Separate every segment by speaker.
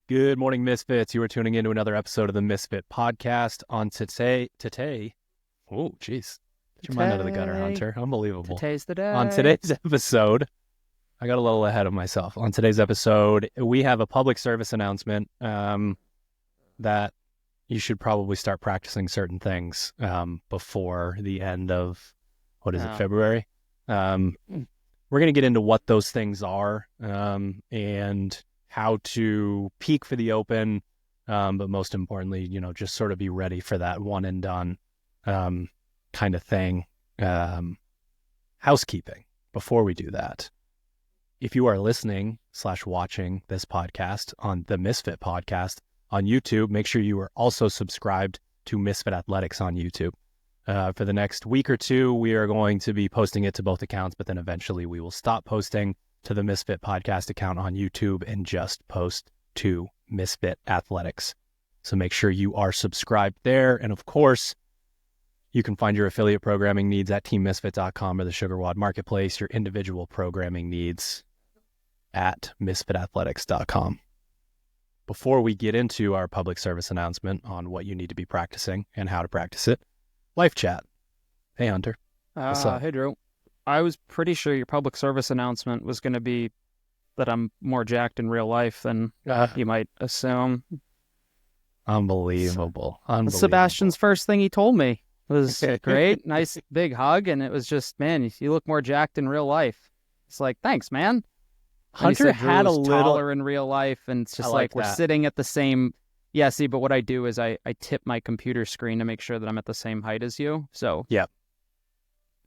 Speaker 1: Good morning, Misfits. You are tuning into another episode of the Misfit podcast. On today, oh, geez. Get your mind out of the gutter, Hunter. Unbelievable.
Speaker 2: Today's the day.
Speaker 1: On today's episode, I got a little ahead of myself. On today's episode, we have a public service announcement that you should probably start practicing certain things before the end of, February? We're going to get into what those things are and how to peak for the Open, but most importantly, just sort of be ready for that one and done kind of thing. Housekeeping before we do that. If you are listening / watching this podcast on the Misfit podcast on YouTube, make sure you are also subscribed to Misfit Athletics on YouTube. For the next week or two, we are going to be posting it to both accounts, but then eventually we will stop posting to the Misfit podcast account on YouTube and just post to Misfit Athletics. So make sure you are subscribed there. And of course, you can find your affiliate programming needs at teammisfit.com or the SugarWad Marketplace, your individual programming needs at misfitathletics.com. Before we get into our public service announcement on what you need to be practicing and how to practice it, life chat. Hey, Hunter. What's up?
Speaker 2: Hey, Drew. I was pretty sure your public service announcement was going to be that I'm more jacked in real life than you might assume.
Speaker 1: Unbelievable.
Speaker 2: Sebastian's first thing he told me was great, nice big hug, and it was just, man, you look more jacked in real life. It's like, thanks, man.
Speaker 1: Hunter had a little
Speaker 2: taller in real life, and it's just like we're sitting at the same. Yeah, see, but what I do is I tip my computer screen to make sure that I'm at the same height as you. So
Speaker 1: yeah,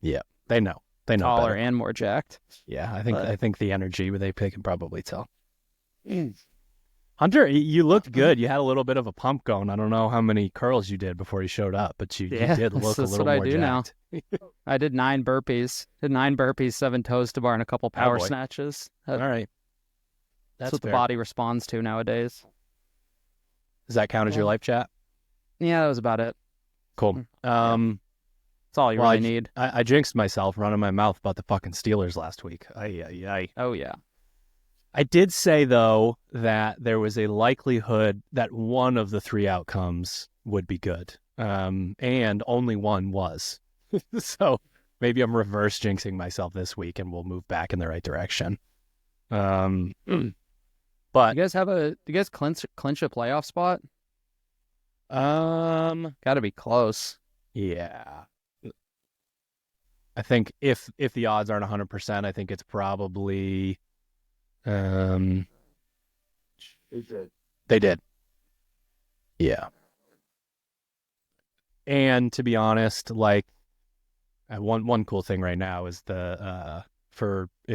Speaker 1: they know. They know
Speaker 2: taller
Speaker 1: better.
Speaker 2: And more jacked.
Speaker 1: Yeah, I think the energy they can probably tell. Hunter, you looked good. You had a little bit of a pump going. I don't know how many curls you did before you showed up, but you did look a little more jacked.
Speaker 2: Now. I did 9 burpees. 7 toes to bar, and a couple power snatches.
Speaker 1: All right.
Speaker 2: That's what the body responds to nowadays.
Speaker 1: Does that count as your life chat?
Speaker 2: Yeah, that was about it.
Speaker 1: Cool.
Speaker 2: That's all you really need.
Speaker 1: I jinxed myself running my mouth about the fucking Steelers last week. Oh, yeah. I did say, though, that there was a likelihood that one of the 3 outcomes would be good. And only one was. So maybe I'm reverse jinxing myself this week and we'll move back in the right direction. But
Speaker 2: do you guys clinch a playoff spot? Gotta be close.
Speaker 1: Yeah. I think if the odds aren't 100%, I think it's probably they did. Yeah. And to be honest, like one cool thing right now is it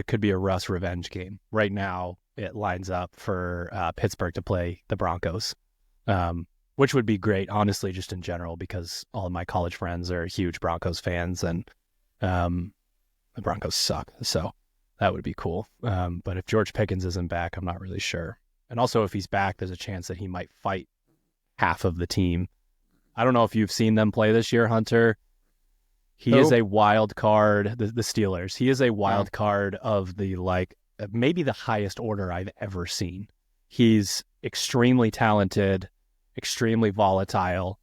Speaker 1: could be a Russ revenge game. Right now it lines up for Pittsburgh to play the Broncos. Which would be great, honestly, just in general, because all of my college friends are huge Broncos fans, and the Broncos suck. So that would be cool. But if George Pickens isn't back, I'm not really sure. And also, if he's back, there's a chance that he might fight half of the team. I don't know if you've seen them play this year, Hunter. He is a wild card, the Steelers. He is a wild card of the, maybe the highest order I've ever seen. He's extremely talented, extremely volatile,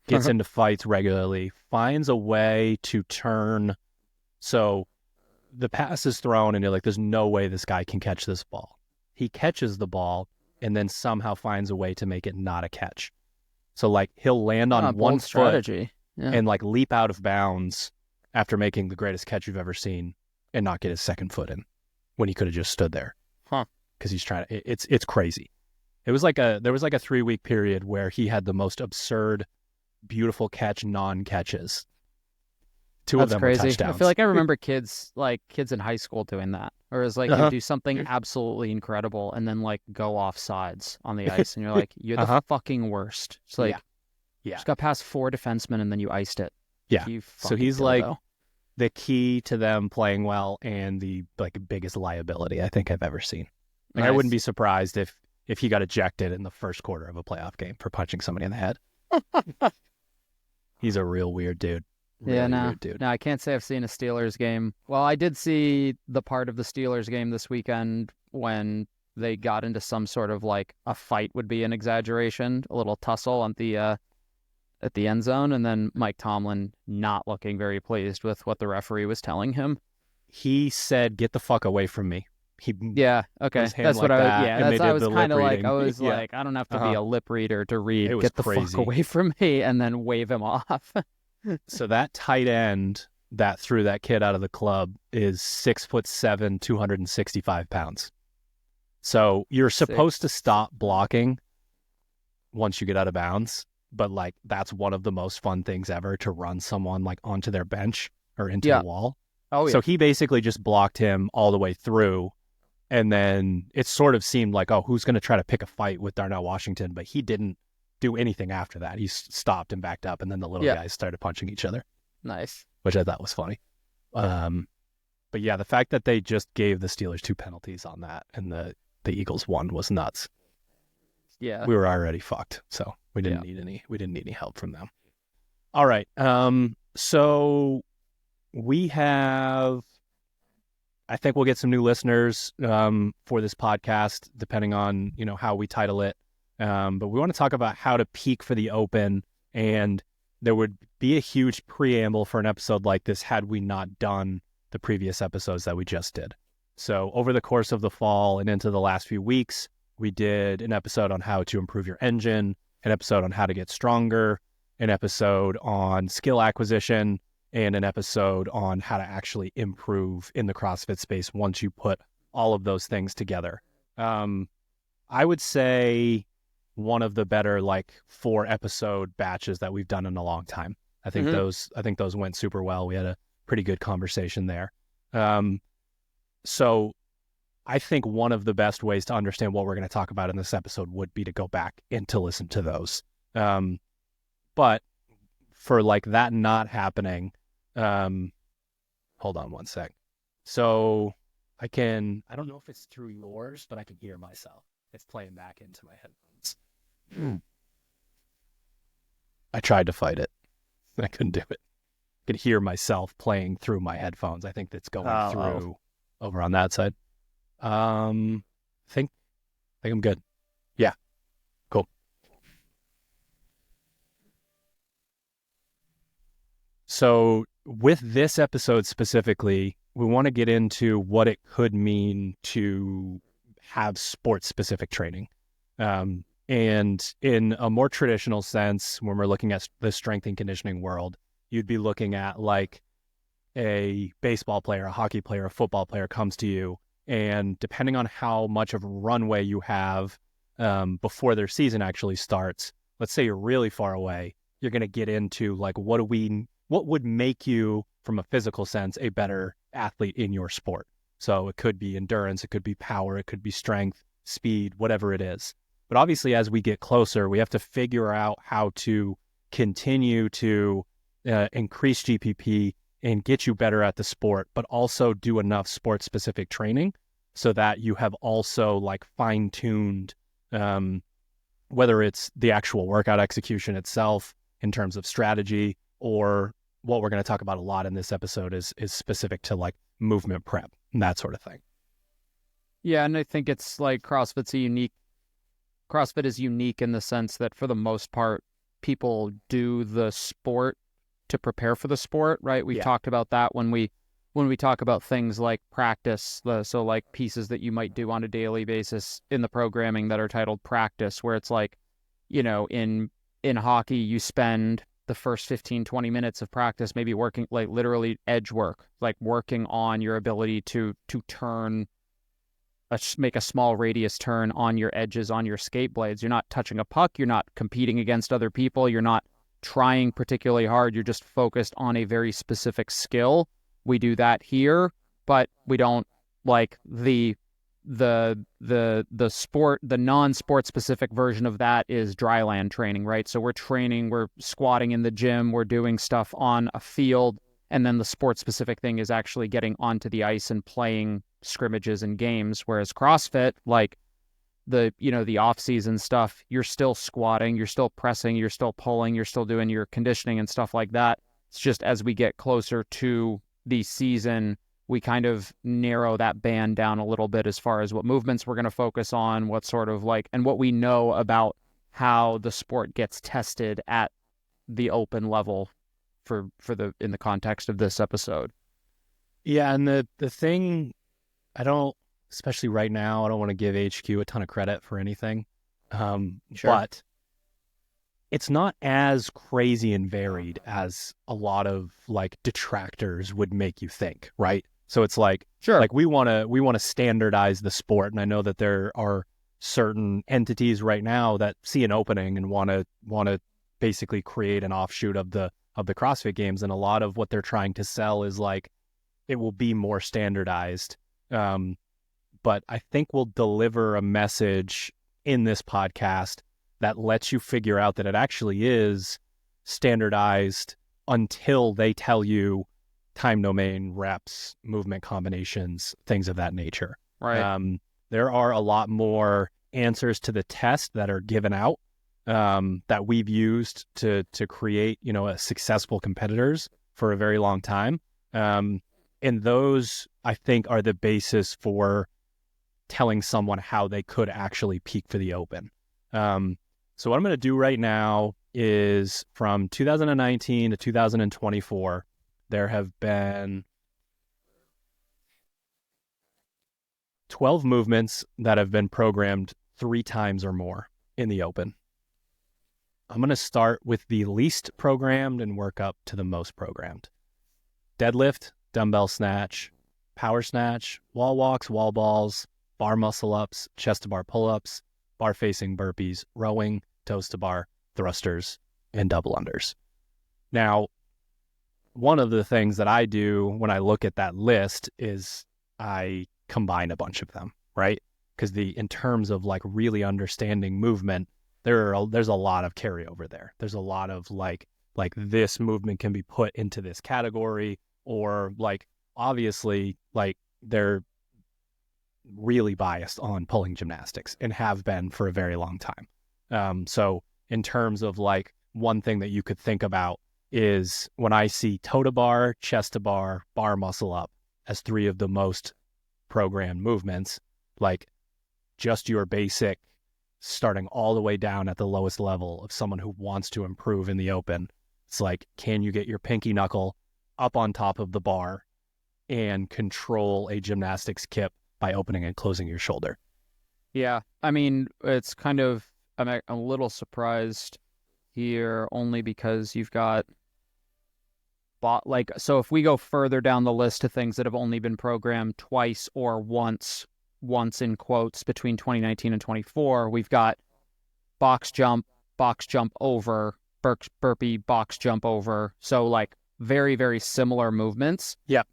Speaker 1: gets into fights regularly, finds a way to turn. So the pass is thrown and you're like, there's no way this guy can catch this ball. He catches the ball and then somehow finds a way to make it not a catch. So he'll land on one strategy and leap out of bounds after making the greatest catch you've ever seen and not get his second foot in when he could have just stood there. Because he's trying to, it's crazy. There was like a 3-week period where he had the most absurd, beautiful catch non-catches. Two of them were touchdowns.
Speaker 2: I feel like I remember kids in high school doing that. Or it's like you do something absolutely incredible and then go off sides on the ice and you're like, you're the fucking worst. It's like, just got past 4 defensemen and then you iced it.
Speaker 1: Yeah. So he's the key to them playing well and the biggest liability I think I've ever seen. I wouldn't be surprised if he got ejected in the first quarter of a playoff game for punching somebody in the head. He's a real weird dude. Really weird, dude.
Speaker 2: No, I can't say I've seen a Steelers game. Well, I did see the part of the Steelers game this weekend when they got into some sort of like a fight would be an exaggeration, a little tussle at the end zone, and then Mike Tomlin not looking very pleased with what the referee was telling him.
Speaker 1: He said, "Get the fuck away from me." He
Speaker 2: okay. That's
Speaker 1: like
Speaker 2: what
Speaker 1: that,
Speaker 2: that's I was kind of like,
Speaker 1: reading.
Speaker 2: I was like, I don't have to be a lip reader to read.
Speaker 1: It was
Speaker 2: Get the
Speaker 1: crazy.
Speaker 2: fuck away from me, and then wave him off.
Speaker 1: So that tight end that threw that kid out of the club is 6'7", 265 pounds. So you're supposed to stop blocking once you get out of bounds, but like that's one of the most fun things ever, to run someone like onto their bench or into the wall.
Speaker 2: Oh yeah.
Speaker 1: So he basically just blocked him all the way through, and then it sort of seemed like, oh, who's going to try to pick a fight with Darnell Washington? But he didn't do anything after that. He stopped and backed up, and then the little guys started punching each other.
Speaker 2: Nice.
Speaker 1: Which I thought was funny. But yeah, the fact that they just gave the Steelers 2 penalties on that and the Eagles 1 was nuts.
Speaker 2: Yeah.
Speaker 1: We were already fucked, so we didn't need any help from them. All right. So we have, I think we'll get some new listeners for this podcast, depending on, how we title it. But we want to talk about how to peak for the Open, and there would be a huge preamble for an episode like this had we not done the previous episodes that we just did. So over the course of the fall and into the last few weeks, we did an episode on how to improve your engine, an episode on how to get stronger, an episode on skill acquisition, and an episode on how to actually improve in the CrossFit space once you put all of those things together. I would say one of the better 4-episode batches that we've done in a long time. I think those went super well. We had a pretty good conversation there. So I think one of the best ways to understand what we're going to talk about in this episode would be to go back and to listen to those. But for that not happening, hold on one sec. So I don't know if it's through yours, but I can hear myself. It's playing back into my headphones. I tried to fight it. I couldn't do it. I could hear myself playing through my headphones. I think that's going through over on that side. I think I'm good. Yeah. Cool. So with this episode specifically, we want to get into what it could mean to have sports-specific training. And in a more traditional sense, when we're looking at the strength and conditioning world, you'd be looking at a baseball player, a hockey player, a football player comes to you, and depending on how much of a runway you have before their season actually starts, let's say you're really far away, you're going to get into what would make you, from a physical sense, a better athlete in your sport. So it could be endurance, it could be power, it could be strength, speed, whatever it is. But obviously, as we get closer, we have to figure out how to continue to increase GPP and get you better at the sport, but also do enough sport-specific training so that you have also fine-tuned, whether it's the actual workout execution itself in terms of strategy, or what we're going to talk about a lot in this episode is specific to movement prep and that sort of thing.
Speaker 2: Yeah, and I think it's CrossFit is unique in the sense that for the most part, people do the sport to prepare for the sport, right? We've talked about that when we talk about things like practice, so pieces that you might do on a daily basis in the programming that are titled practice, where it's in hockey, you spend the first 15, 20 minutes of practice maybe working literally edge work, working on your ability to turn, make a small radius turn on your edges on your skate blades. You're not touching a puck. You're not competing against other people. You're not trying particularly hard. You're just focused on a very specific skill. We do that here, but we don't the sport, the non-sport specific version of that is dryland training, right? So we're squatting in the gym, we're doing stuff on a field, and then the sport specific thing is actually getting onto the ice and playing scrimmages and games. Whereas CrossFit, the off-season stuff, you're still squatting, you're still pressing, you're still pulling, you're still doing your conditioning and stuff like that. It's just as we get closer to the season, we kind of narrow that band down a little bit as far as what movements we're going to focus on, what sort of like, and what we know about how the sport gets tested at the open level in the context of this episode.
Speaker 1: Yeah, and the thing, especially right now, I don't want to give HQ a ton of credit for anything.
Speaker 2: Sure.
Speaker 1: But it's not as crazy and varied as a lot of like detractors would make you think, right? So it's like,
Speaker 2: sure,
Speaker 1: like we want to standardize the sport, and I know that there are certain entities right now that see an opening and want to basically create an offshoot of the CrossFit Games, and a lot of what they're trying to sell is like it will be more standardized. But I think we'll deliver a message in this podcast that lets you figure out that it actually is standardized until they tell you time domain, reps, movement combinations, things of that nature.
Speaker 2: Right.
Speaker 1: There are a lot more answers to the test that are given out that we've used to create, a successful competitors for a very long time. And those, I think, are the basis for telling someone how they could actually peak for the Open. So what I'm going to do right now is from 2019 to 2024, there have been 12 movements that have been programmed 3 times or more in the Open. I'm going to start with the least programmed and work up to the most programmed. Deadlift, dumbbell snatch, power snatch, wall walks, wall balls, bar muscle ups, chest to bar pull-ups, bar facing burpees, rowing, toes to bar, thrusters, and double unders. Now, one of the things that I do when I look at that list is I combine a bunch of them, right? Because in terms of like really understanding movement, there's a lot of carryover there. There's a lot of like this movement can be put into this category, or like obviously like they're really biased on pulling gymnastics and have been for a very long time. So in terms of like one thing that you could think about is when I see toe to bar, chest to bar, bar muscle up as 3 of the most programmed movements, like just your basic starting all the way down at the lowest level of someone who wants to improve in the Open. It's like, can you get your pinky knuckle up on top of the bar and control a gymnastics kip by opening and closing your shoulder?
Speaker 2: Yeah. I mean, it's kind of, I'm a little surprised here only because you've got so if we go further down the list to things that have only been programmed twice or once in quotes between 2019 and 24, we've got box jump over, burpee, box jump over. So like very, very similar movements.
Speaker 1: Yeah.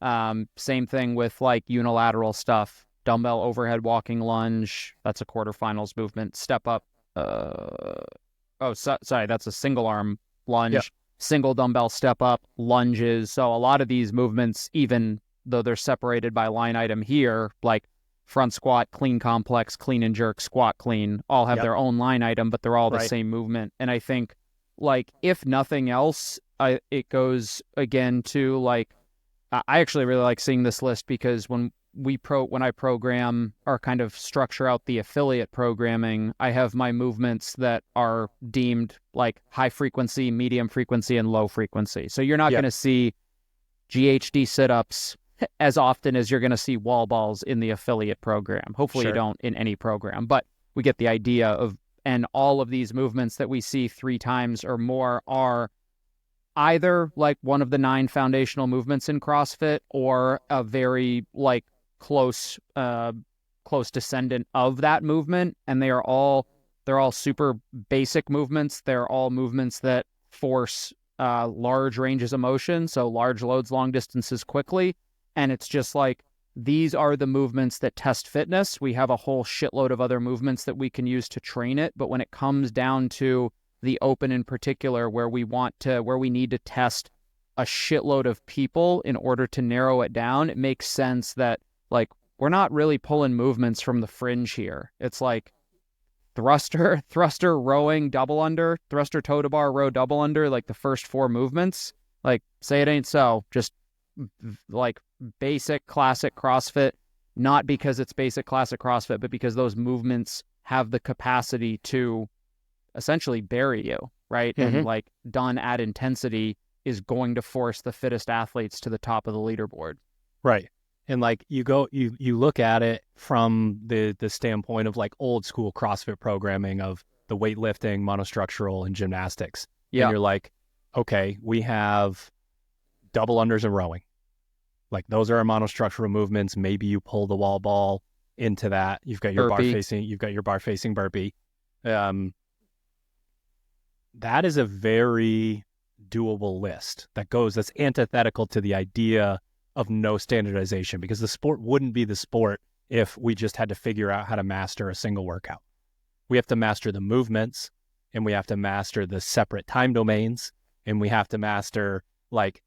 Speaker 2: Same thing with like unilateral stuff. Dumbbell overhead walking lunge. That's a quarterfinals movement. Step up. Sorry. That's a single arm lunge. Yeah. Single dumbbell step up, lunges. So a lot of these movements, even though they're separated by line item here, like front squat, clean complex, clean and jerk, squat clean, all have their own line item, but they're all the same movement. And I think, like, if nothing else, it goes again to like, I actually really like seeing this list because when I program or kind of structure out the affiliate programming, I have my movements that are deemed like high frequency, medium frequency, and low frequency. So you're not going to see GHD sit-ups as often as you're going to see wall balls in the affiliate program. Hopefully you don't in any program, but we get the idea of, and all of these movements that we see 3 times or more are either like one of the 9 foundational movements in CrossFit or a very like close descendant of that movement. And they're all super basic movements. They're all movements that force large ranges of motion. So large loads, long distances quickly. And it's just like, these are the movements that test fitness. We have a whole shitload of other movements that we can use to train it. But when it comes down to the Open in particular, where we need to test a shitload of people in order to narrow it down, it makes sense that like we're not really pulling movements from the fringe here. It's like thruster, rowing, double under, thruster, toe to bar, row, double under, like the first 4 movements. Like, say it ain't so. Just like basic classic CrossFit, not because it's basic classic CrossFit, but because those movements have the capacity to essentially bury you, right?
Speaker 1: Mm-hmm.
Speaker 2: And like done at intensity is going to force the fittest athletes to the top of the leaderboard.
Speaker 1: Right. And like you look at it from the standpoint of like old school CrossFit programming of the weightlifting, monostructural, and gymnastics. And
Speaker 2: Yeah.
Speaker 1: you're like, okay, we have double unders and rowing. Like those are our monostructural movements. Maybe you pull the wall ball into that. You've got your
Speaker 2: Burpee.
Speaker 1: bar facing burpee. That is a very doable list that's antithetical to the idea of no standardization, because the sport wouldn't be the sport if we just had to figure out how to master a single workout. We have to master the movements, and we have to master the separate time domains, and we have to master like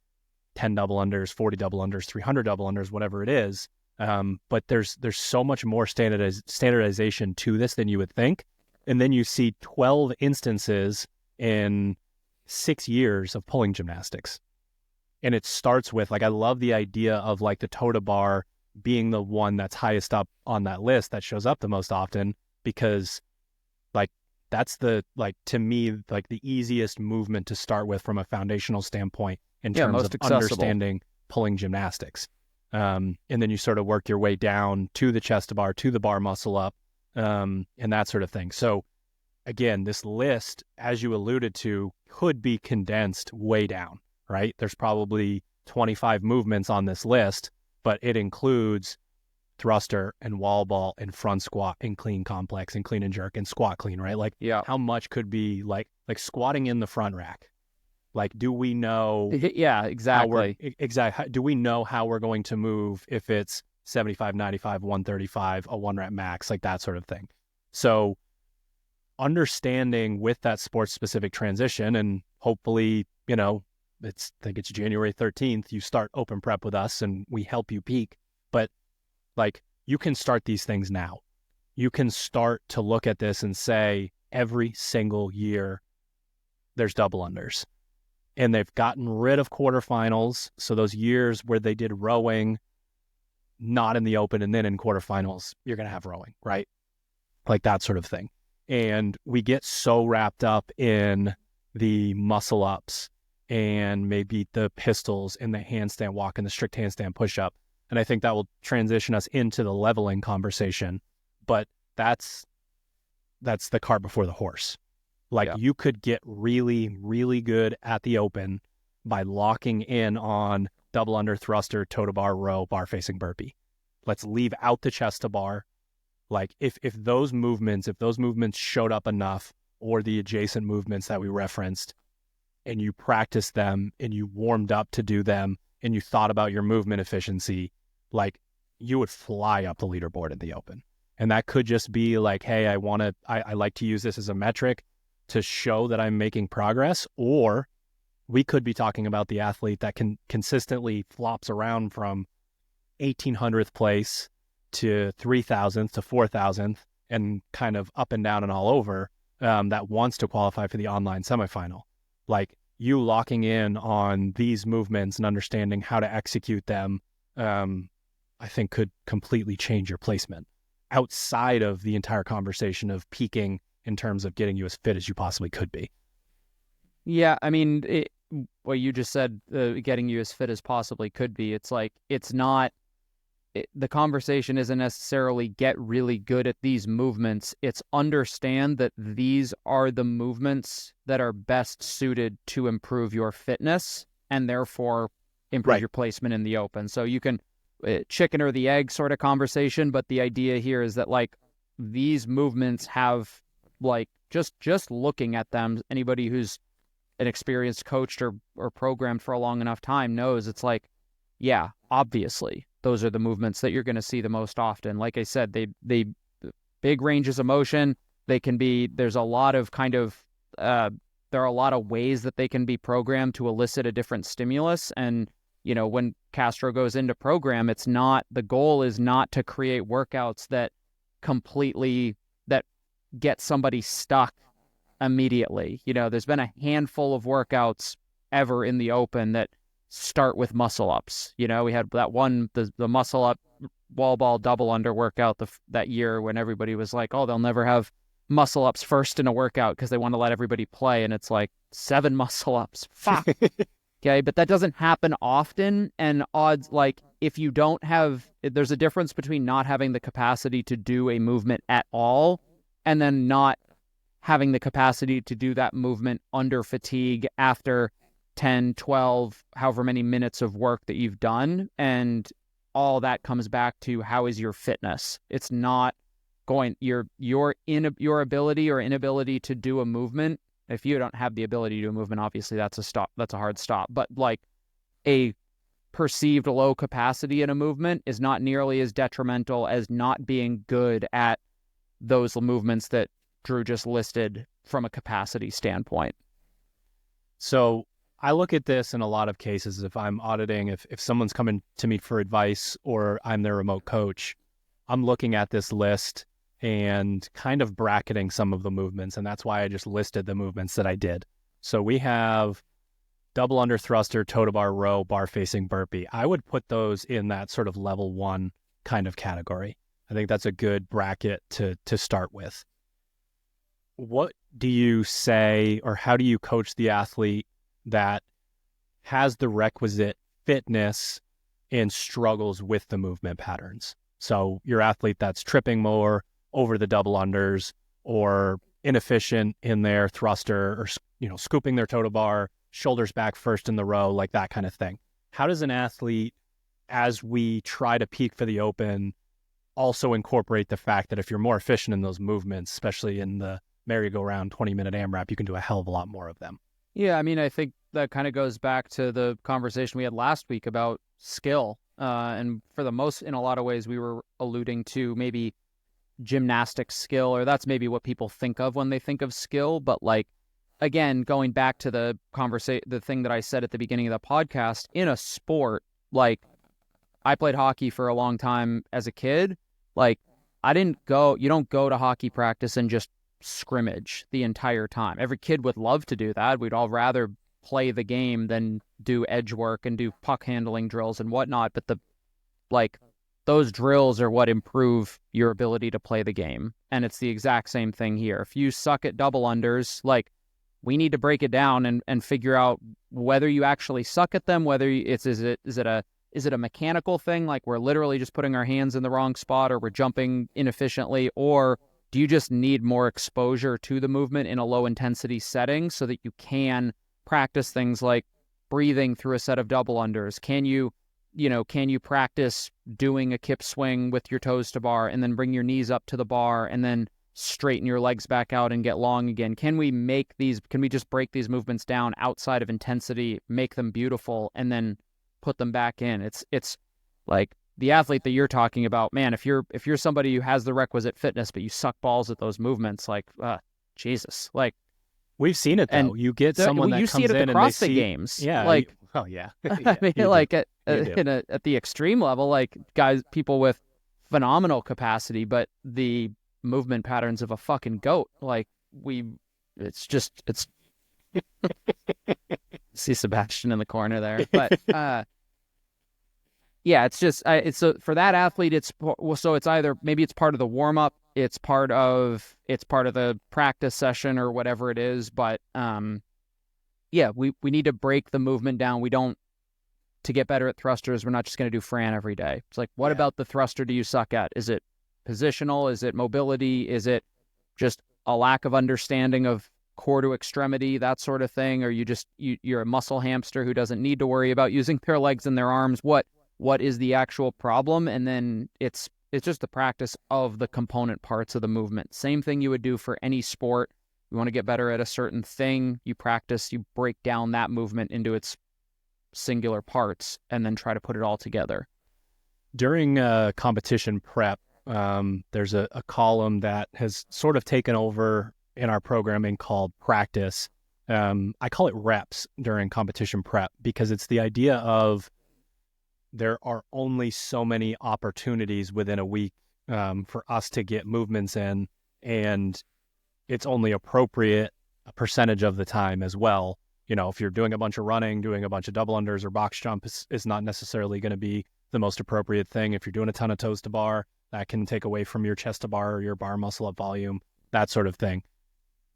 Speaker 1: 10 double unders, 40 double unders, 300 double unders, whatever it is. But there's so much more standardization to this than you would think. And then you see 12 instances in 6 years of pulling gymnastics. And it starts with, like, I love the idea of like the toe to bar being the one that's highest up on that list that shows up the most often, because like that's the, like, to me, like the easiest movement to start with from a foundational standpoint in terms of
Speaker 2: accessible.
Speaker 1: Understanding pulling gymnastics. And then you sort of work your way down to the chest to bar, to the bar muscle up, and that sort of thing. So again, this list, as you alluded to, could be condensed way down, right? There's probably 25 movements on this list, but it includes thruster and wall ball and front squat and clean complex and clean and jerk and squat clean, right? Like, how much could be like squatting in the front rack? Like, do we know?
Speaker 2: Yeah, exactly.
Speaker 1: Exactly. Do we know how we're going to move if it's 75, 95, 135, a 1 rep max, like that sort of thing? So understanding with that sports specific transition, and hopefully, I think it's January 13th, you start open prep with us and we help you peak. But like, you can start these things now. You can start to look at this and say, every single year there's double unders. And they've gotten rid of quarterfinals. So those years where they did rowing, not in the open, and then in quarterfinals, you're going to have rowing, right? Like that sort of thing. And we get so wrapped up in the muscle ups and maybe the pistols and the handstand walk and the strict handstand push-up. And I think that will transition us into the leveling conversation. But that's the cart before the horse. Like, you could get really, really good at the open by locking in on double under, thruster, toe to bar, row, bar facing burpee. Let's leave out the chest to bar. Like, if those movements showed up enough, or the adjacent movements that we referenced, and you practiced them and you warmed up to do them and you thought about your movement efficiency, like, you would fly up the leaderboard in the open. And that could just be like, hey, I like to use this as a metric to show that I'm making progress. Or we could be talking about the athlete that can consistently flops around from 1800th place to 3000th to 4000th and kind of up and down and all over, that wants to qualify for the online semifinal. Like, you locking in on these movements and understanding how to execute them, I think could completely change your placement outside of the entire conversation of peaking in terms of getting you as fit as you possibly could be.
Speaker 2: Yeah, I mean, what you just said, getting you as fit as possibly could be, it's like, it's not, the conversation isn't necessarily get really good at these movements. It's understand that these are the movements that are best suited to improve your fitness and therefore improve your placement in the open. So you can, chicken or the egg sort of conversation, but the idea here is that, like, these movements have, like, just looking at them, anybody who's an experienced coached or programmed for a long enough time knows it's like, yeah, obviously those are the movements that you're going to see the most often. Like I said, they big ranges of motion. They can be, there's a lot of kind of, there are a lot of ways that they can be programmed to elicit a different stimulus. And, when Castro goes into program, the goal is not to create workouts that get somebody stuck immediately. There's been a handful of workouts ever in the open that start with muscle ups. We had that one, the muscle up wall ball double under workout that year when everybody was like, oh, they'll never have muscle ups first in a workout because they want to let everybody play. And it's like 7 muscle ups. Fuck. Okay. But that doesn't happen often. And odds, like if you don't have, there's a difference between not having the capacity to do a movement at all and then not having the capacity to do that movement under fatigue after 10, 12, however many minutes of work that you've done. And all that comes back to how is your fitness. It's not going your ability or inability to do a movement. If you don't have the ability to do a movement, obviously that's a hard stop. But like a perceived low capacity in a movement is not nearly as detrimental as not being good at those movements that Drew just listed from a capacity standpoint.
Speaker 1: So I look at this in a lot of cases if I'm auditing, if someone's coming to me for advice or I'm their remote coach, I'm looking at this list and kind of bracketing some of the movements. And that's why I just listed the movements that I did. So we have double under thruster, toe to bar row, bar facing burpee. I would put those in that sort of level 1 kind of category. I think that's a good bracket to start with. What do you say, or how do you coach the athlete that has the requisite fitness and struggles with the movement patterns? So your athlete that's tripping more over the double unders or inefficient in their thruster or, scooping their toe to bar, shoulders back first in the row, like that kind of thing. How does an athlete, as we try to peak for the open, also incorporate the fact that if you're more efficient in those movements, especially in the merry-go-round 20-minute AMRAP, you can do a hell of a lot more of them?
Speaker 2: Yeah, I mean, I think that kind of goes back to the conversation we had last week about skill. And for the most, in a lot of ways, we were alluding to maybe gymnastic skill, or that's maybe what people think of when they think of skill. But like, again, going back to the thing that I said at the beginning of the podcast, in a sport, like I played hockey for a long time as a kid. Like you don't go to hockey practice and just scrimmage the entire time. Every kid would love to do that. We'd all rather play the game than do edge work and do puck handling drills and whatnot. But those drills are what improve your ability to play the game. And it's the exact same thing here. If you suck at double unders, like we need to break it down and figure out whether you actually suck at them, whether is it a mechanical thing, like we're literally just putting our hands in the wrong spot or we're jumping inefficiently, or do you just need more exposure to the movement in a low intensity setting so that you can practice things like breathing through a set of double unders? Can you practice doing a kip swing with your toes to bar and then bring your knees up to the bar and then straighten your legs back out and get long again? Can we just break these movements down outside of intensity, make them beautiful, and then put them back in? It's like the athlete that you're talking about, man, if you're somebody who has the requisite fitness, but you suck balls at those movements, like, Jesus, like
Speaker 1: we've seen it though. You get someone that
Speaker 2: you
Speaker 1: comes
Speaker 2: see it at
Speaker 1: in
Speaker 2: the
Speaker 1: and they
Speaker 2: CrossFit
Speaker 1: see,
Speaker 2: games,
Speaker 1: yeah,
Speaker 2: like,
Speaker 1: yeah.
Speaker 2: I mean, like at the extreme level, like people with phenomenal capacity, but the movement patterns of a fucking goat, like it's see Sebastian in the corner there, but yeah, it's just for that athlete, it's either maybe it's part of the warm up, it's part of the practice session or whatever it is, but yeah, we need to break the movement down. To get better at thrusters, we're not just going to do Fran every day. It's like, what about the thruster do you suck at? Is it positional? Is it mobility? Is it just a lack of understanding of core to extremity, that sort of thing? Or you're a muscle hamster who doesn't need to worry about using their legs and their arms? What is the actual problem? And then it's just the practice of the component parts of the movement. Same thing you would do for any sport. You want to get better at a certain thing, you practice, you break down that movement into its singular parts and then try to put it all together.
Speaker 1: During competition prep, there's a column that has sort of taken over in our programming called practice. I call it reps during competition prep because it's the idea of there are only so many opportunities within a week for us to get movements in, and it's only appropriate a percentage of the time as well. if you're doing a bunch of running, doing a bunch of double unders or box jump is not necessarily going to be the most appropriate thing. If you're doing a ton of toes to bar, that can take away from your chest to bar or your bar muscle up volume, that sort of thing.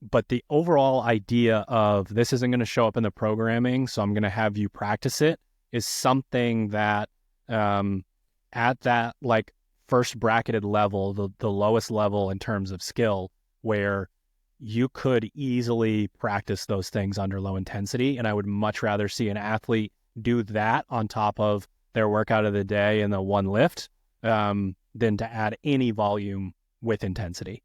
Speaker 1: But the overall idea of this isn't going to show up in the programming, so I'm going to have you practice it, is something that at that like first bracketed level, the lowest level in terms of skill, where you could easily practice those things under low intensity. And I would much rather see an athlete do that on top of their workout of the day and the one lift than to add any volume with intensity.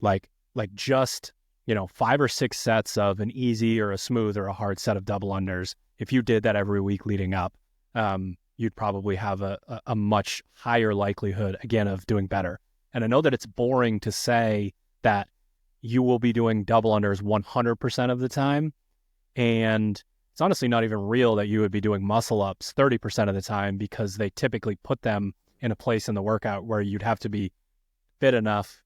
Speaker 1: Like just, 5 or 6 sets of an easy or a smooth or a hard set of double unders. If you did that every week leading up, you'd probably have a much higher likelihood, again, of doing better. And I know that it's boring to say that you will be doing double unders 100% of the time. And it's honestly not even real that you would be doing muscle ups 30% of the time, because they typically put them in a place in the workout where you'd have to be fit enough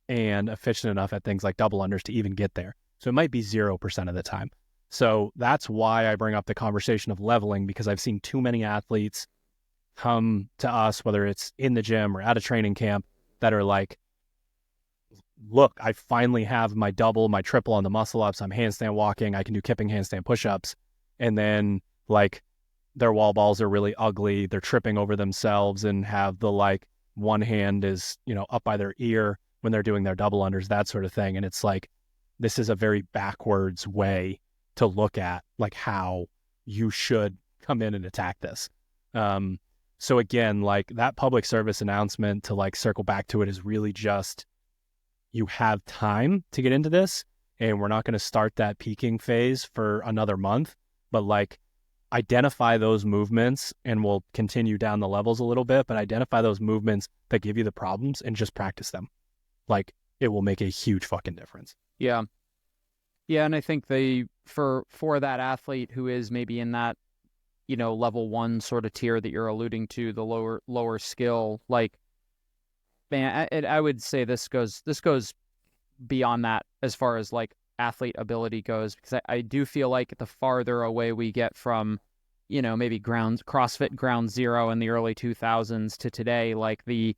Speaker 1: and efficient enough at things like double unders to even get there. So it might be 0% of the time. So that's why I bring up the conversation of leveling, because I've seen too many athletes come to us, whether it's in the gym or at a training camp, that are like, look, I finally have my double, my triple on the muscle ups. I'm handstand walking. I can do kipping handstand push-ups. And then like their wall balls are really ugly. They're tripping over themselves and have the like one hand is, up by their ear when they're doing their double unders, that sort of thing. And it's like, this is a very backwards way to look at like how you should come in and attack this. So again, like that public service announcement, to like circle back to it, is really just, you have time to get into this, and we're not going to start that peaking phase for another month, but like identify those movements, and we'll continue down the levels a little bit, but identify those movements that give you the problems and just practice them. Like it will make a huge fucking difference.
Speaker 2: Yeah. Yeah. And I think for that athlete who is maybe in that, level 1 sort of tier that you're alluding to, the lower skill, like, man, I would say this goes beyond that as far as like athlete ability goes, because I do feel like the farther away we get from, maybe CrossFit ground zero in the early 2000s to today, like the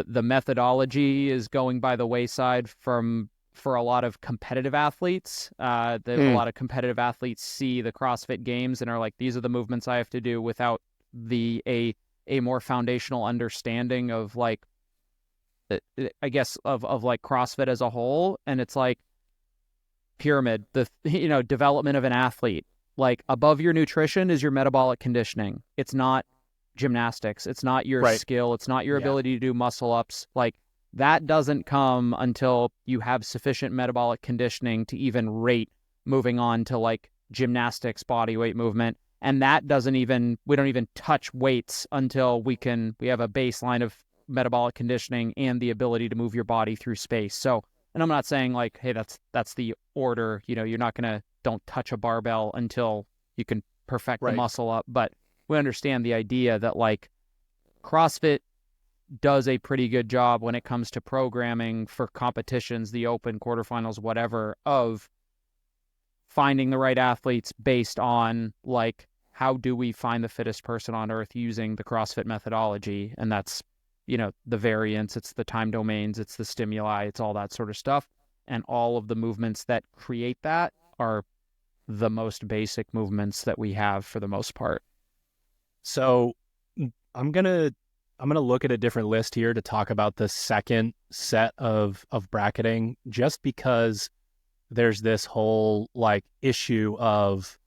Speaker 2: methodology is going by the wayside for a lot of competitive athletes. A lot of competitive athletes see the CrossFit Games and are like, these are the movements I have to do, without a more foundational understanding of like, I guess of like CrossFit as a whole. And it's like pyramid, development of an athlete. Like above your nutrition is your metabolic conditioning. It's not gymnastics. It's not your skill. It's not your ability to do muscle ups. Like that doesn't come until you have sufficient metabolic conditioning to even rate moving on to like gymnastics, body weight movement. And that we don't even touch weights until we have a baseline of metabolic conditioning and the ability to move your body through space. So, and I'm not saying like, hey, that's the order, you're not don't touch a barbell until you can perfect the muscle up. But we understand the idea that like CrossFit does a pretty good job when it comes to programming for competitions, the open, quarterfinals, whatever, of finding the right athletes based on like, how do we find the fittest person on earth using the CrossFit methodology? And that's, the variance, it's the time domains, it's the stimuli, it's all that sort of stuff. And all of the movements that create that are the most basic movements that we have for the most part.
Speaker 1: So I'm going to look at a different list here to talk about the second set of bracketing, just because there's this whole like issue of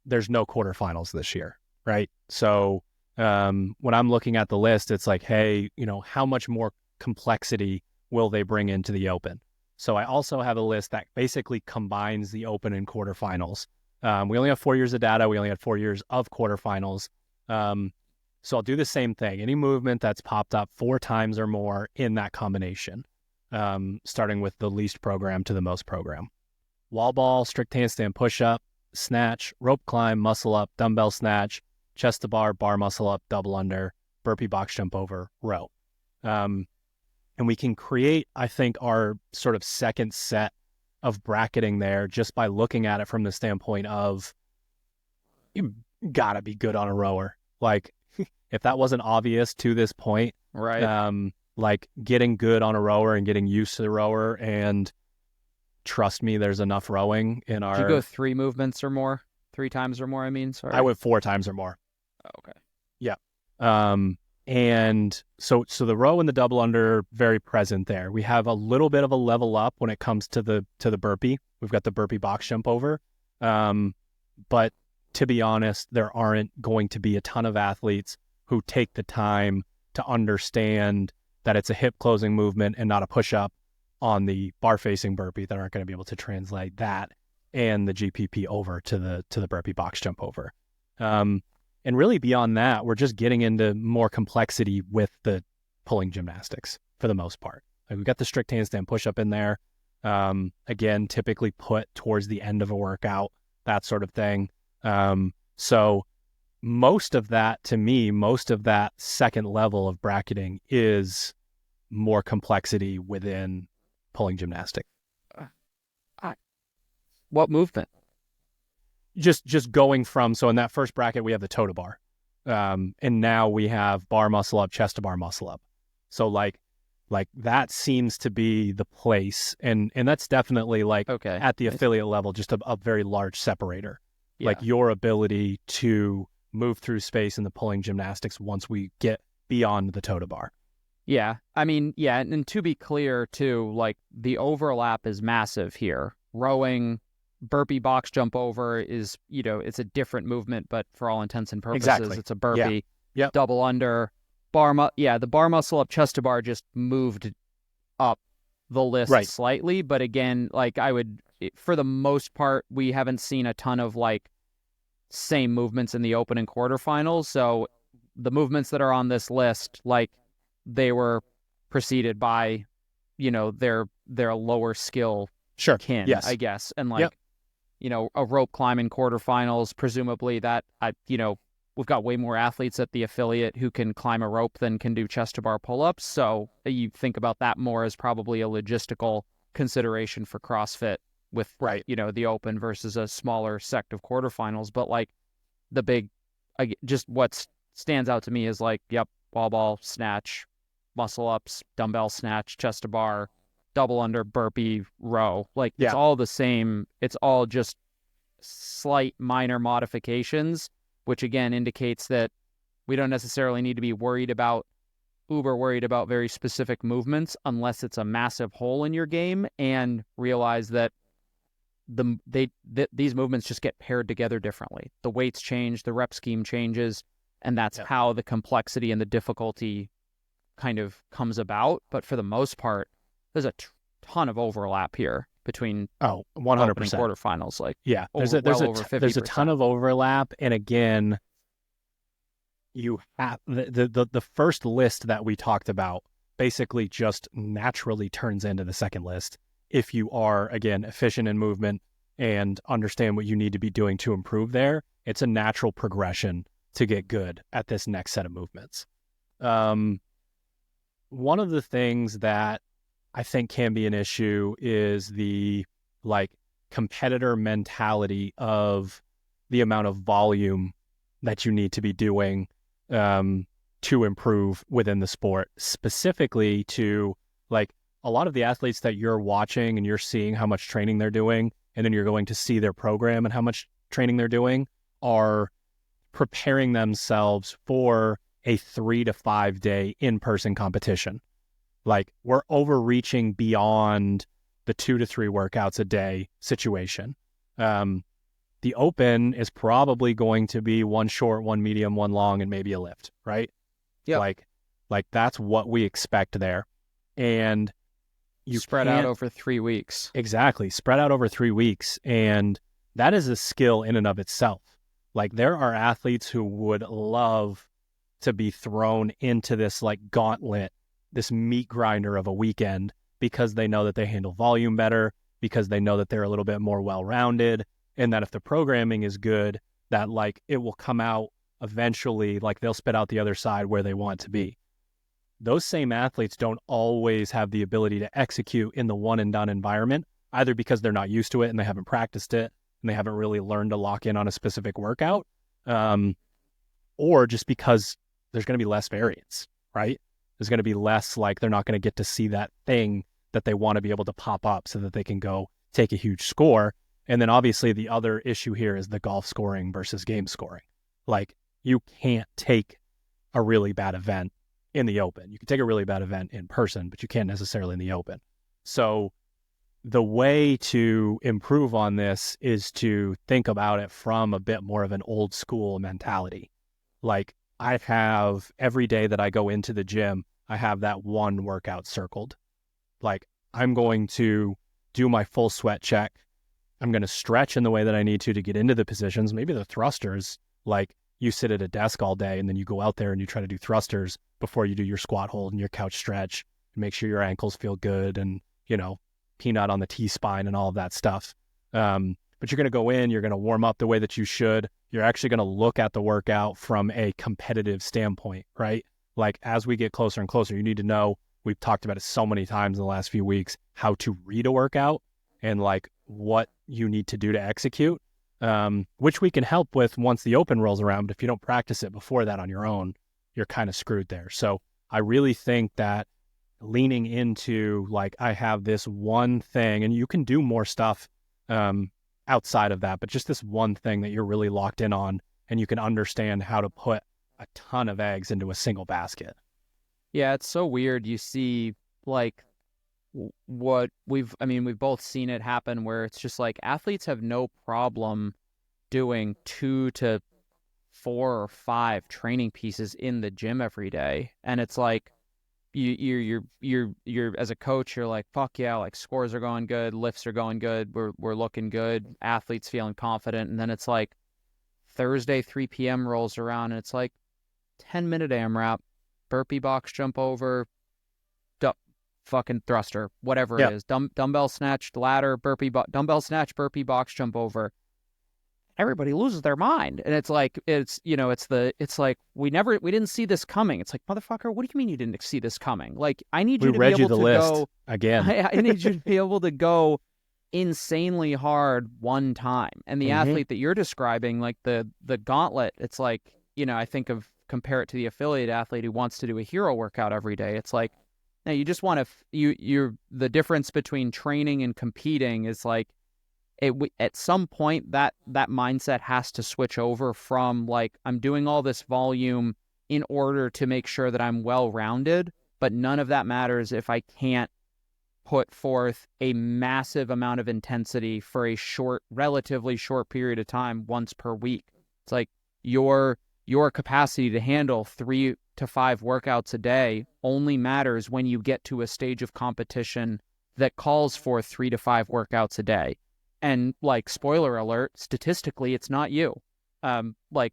Speaker 1: there's no quarterfinals this year, right? So when I'm looking at the list, it's like, hey, how much more complexity will they bring into the open? So I also have a list that basically combines the open and quarterfinals. We only have 4 years of data. We only had 4 years of quarterfinals. So I'll do the same thing. Any movement that's popped up 4 times or more in that combination, starting with the least program to the most program. Wall ball, strict handstand push-up, snatch, rope climb, muscle up, dumbbell snatch, chest to bar, bar muscle up, double under, burpee box jump over, row. And we can create, I think, our sort of second set of bracketing there just by looking at it from the standpoint of you gotta be good on a rower. Like if that wasn't obvious to this point,
Speaker 2: right?
Speaker 1: Like getting good on a rower and getting used to the rower, and trust me, there's enough rowing in
Speaker 2: Did you go
Speaker 1: our.
Speaker 2: 3 movements or more? 3 times or more? I mean,
Speaker 1: I
Speaker 2: sorry.
Speaker 1: went 4 times or more.
Speaker 2: Oh, okay.
Speaker 1: Yeah. And so the row and the double under very present there. We have a little bit of a level up when it comes to the burpee. We've got the burpee box jump over. But to be honest, there aren't going to be a ton of athletes who take the time to understand that it's a hip closing movement and not a push up on the bar facing burpee that aren't going to be able to translate that and the GPP over to the burpee box jump over. And really beyond that, we're just getting into more complexity with the pulling gymnastics for the most part. Like we've got the strict handstand push up in there. Again, typically put towards the end of a workout, that sort of thing. So most of that, to me, most of that second level of bracketing is more complexity within pulling gymnastics.
Speaker 2: What movement?
Speaker 1: Just going from, so in that first bracket, we have the toe to bar. And now we have bar muscle up, chest to bar muscle up. So like that seems to be the place. And that's definitely like at the affiliate level, just a very large separator. Yeah. Like your ability to move through space in the pulling gymnastics once we get beyond the toe to bar.
Speaker 2: Yeah. I mean, yeah. And to be clear too, like the overlap is massive here. Rowing, burpee box jump over is, it's a different movement, but for all intents and purposes, it's a burpee.
Speaker 1: Yeah. Yep.
Speaker 2: Double under, the bar muscle up, chest to bar just moved up the list slightly. But again, like for the most part, we haven't seen a ton of like same movements in the open and quarterfinals. So the movements that are on this list, like they were preceded by, their lower skill kin,
Speaker 1: yes.
Speaker 2: I guess. And like, a rope climbing quarterfinals, presumably that, we've got way more athletes at the affiliate who can climb a rope than can do chest to bar pull-ups. So you think about that more as probably a logistical consideration for CrossFit with, the open versus a smaller sect of quarterfinals. But like the big, just what stands out to me is like, wall ball, snatch, muscle ups, dumbbell snatch, chest to bar, double under, burpee, row. Like it's all the same. It's all just slight minor modifications, which again indicates that we don't necessarily need to be worried about very specific movements unless it's a massive hole in your game, and realize that these movements just get paired together differently. The weights change, the rep scheme changes, and that's how the complexity and the difficulty kind of comes about. But for the most part, there's a ton of overlap here between
Speaker 1: 100%
Speaker 2: quarterfinals. Like
Speaker 1: there's a ton of overlap, and again, you have the first list that we talked about basically just naturally turns into the second list if you are, again, efficient in movement and understand what you need to be doing to improve there. It's a natural progression to get good at this next set of movements. One of the things that I think can be an issue is the like competitor mentality of the amount of volume that you need to be doing to improve within the sport, specifically to like a lot of the athletes that you're watching and you're seeing how much training they're doing, and then you're going to see their program and how much training they're doing, are preparing themselves for a 3 to 5 day in-person competition. Like we're overreaching beyond the 2 to 3 workouts a day situation. The open is probably going to be one short, one medium, one long, and maybe a lift, right? Yeah. Like that's what we expect there. And you
Speaker 2: spread out over 3 weeks.
Speaker 1: Exactly. Spread out over 3 weeks. And that is a skill in and of itself. Like there are athletes who would love to be thrown into this like gauntlet, this meat grinder of a weekend, because they know that they handle volume better, because they know that they're a little bit more well-rounded, and that if the programming is good, that like it will come out eventually, like they'll spit out the other side where they want to be. Those same athletes don't always have the ability to execute in the one and done environment either because they're not used to it and they haven't practiced it and they haven't really learned to lock in on a specific workout, or just because there's going to be less variance, right? There's going to be less, like, they're not going to get to see that thing that they want to be able to pop up so that they can go take a huge score. And then obviously the other issue here is the golf scoring versus game scoring. Like, you can't take a really bad event in the open. You can take a really bad event in person, but you can't necessarily in the open. So the way to improve on this is to think about it from a bit more of an old school mentality. Like, I have every day that I go into the gym, I have that one workout circled. Like, I'm going to do my full sweat check. I'm going to stretch in the way that I need to get into the positions. Maybe the thrusters, like, you sit at a desk all day and then you go out there and you try to do thrusters before you do your squat hold and your couch stretch and make sure your ankles feel good and, peanut on the T-spine and all of that stuff. But you're going to go in, you're going to warm up the way that you should. You're actually going to look at the workout from a competitive standpoint, right? Like, as we get closer and closer, you need to know, we've talked about it so many times in the last few weeks, how to read a workout and like what you need to do to execute, which we can help with once the open rolls around. But if you don't practice it before that on your own, you're kind of screwed there. So I really think that leaning into, like, I have this one thing, and you can do more stuff outside of that, but just this one thing that you're really locked in on, and you can understand how to put a ton of eggs into a single basket.
Speaker 2: Yeah, it's so weird. You see, like, what we've both seen it happen where it's just like athletes have no problem doing 2 to 4 or 5 training pieces in the gym every day. And it's like, you're as a coach, you're like, fuck yeah, like, scores are going good, lifts are going good, we're looking good, athletes feeling confident. And then it's like Thursday 3 p.m. rolls around and it's like 10-minute AMRAP, burpee box jump over, fucking thruster, whatever it is, dumbbell snatch, ladder, dumbbell snatch, burpee box jump over. Everybody loses their mind. And it's like, it's like, we didn't see this coming. It's like, motherfucker, what do you mean you didn't see this coming? Like, I need you to be able to go
Speaker 1: again.
Speaker 2: I need you to be able to go insanely hard one time. And the athlete that you're describing, like the gauntlet, it's like, I compare it to the affiliate athlete who wants to do a hero workout every day. It's like, now you just want to, the difference between training and competing is like, at some point that mindset has to switch over from, like, I'm doing all this volume in order to make sure that I'm well-rounded, but none of that matters if I can't put forth a massive amount of intensity for a relatively short period of time once per week. It's like your capacity to handle 3 to 5 workouts a day only matters when you get to a stage of competition that calls for 3 to 5 workouts a day. And, like, spoiler alert, statistically, it's not you. Like,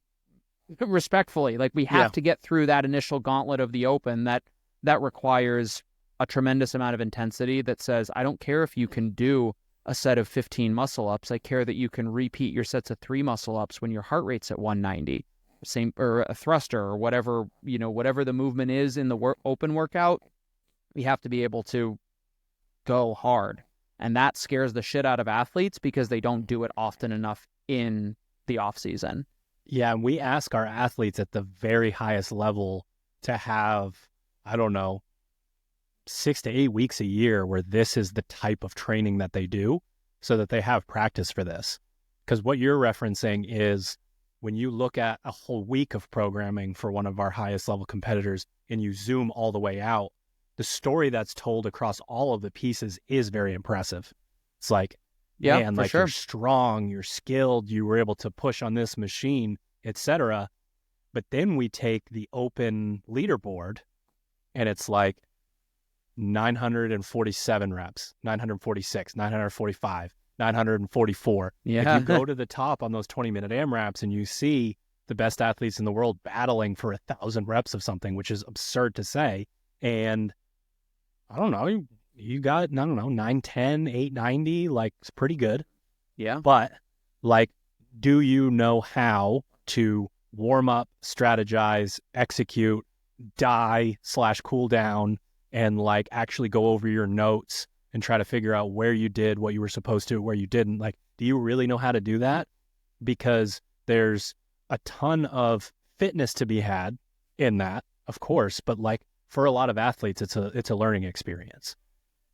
Speaker 2: respectfully, like, we have to get through that initial gauntlet of the open that requires a tremendous amount of intensity that says, I don't care if you can do a set of 15 muscle ups. I care that you can repeat your sets of 3 muscle ups when your heart rate's at 190. Same, or a thruster, or whatever, whatever the movement is in the open workout, we have to be able to go hard. And that scares the shit out of athletes because they don't do it often enough in the off season.
Speaker 1: Yeah, and we ask our athletes at the very highest level to have, I don't know, 6 to 8 weeks a year where this is the type of training that they do, so that they have practice for this. Because what you're referencing is, when you look at a whole week of programming for one of our highest level competitors and you zoom all the way out, the story that's told across all of the pieces is very impressive. It's like, man, like, you're strong, you're skilled, you were able to push on this machine, etc. But then we take the open leaderboard and it's like 947 reps, 946, 945, 944.
Speaker 2: Yeah.
Speaker 1: If you go to the top on those 20-minute AMRAPs and you see the best athletes in the world battling for 1,000 reps of something, which is absurd to say. And I don't know, you got, 910, 890, like, it's pretty good.
Speaker 2: Yeah.
Speaker 1: But, like, do you know how to warm up, strategize, execute, die/cool down, and, like, actually go over your notes and try to figure out where you did what you were supposed to, where you didn't. Like, do you really know how to do that? Because there's a ton of fitness to be had in that, of course, but like for a lot of athletes, it's a learning experience.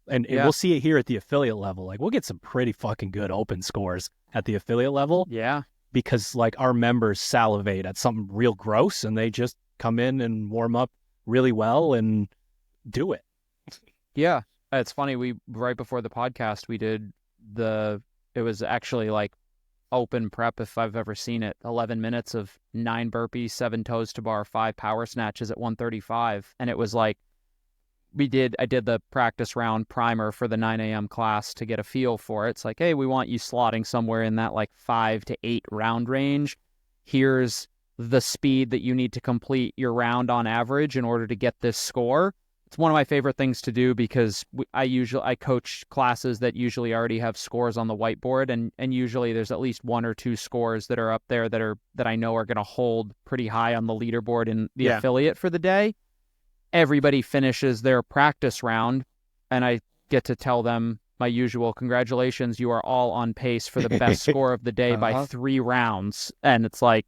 Speaker 1: And we'll see it here at the affiliate level. Like, we'll get some pretty fucking good open scores at the affiliate level.
Speaker 2: Yeah.
Speaker 1: Because like our members salivate at something real gross and they just come in and warm up really well and do it.
Speaker 2: Yeah. It's funny. Right before the podcast, we did it was actually like open prep if I've ever seen it. 11 minutes of 9 burpees, 7 toes to bar, 5 power snatches at 135. And it was like, I did the practice round primer for the 9 a.m. class to get a feel for it. It's like, hey, we want you slotting somewhere in that like 5 to 8 round range. Here's the speed that you need to complete your round on average in order to get this score. It's one of my favorite things to do because I coach classes that usually already have scores on the whiteboard, and usually there's at least 1 or 2 scores that are up there that I know are going to hold pretty high on the leaderboard in the affiliate for the day. Everybody finishes their practice round, and I get to tell them my usual, congratulations, you are all on pace for the best score of the day by 3 rounds. And it's like,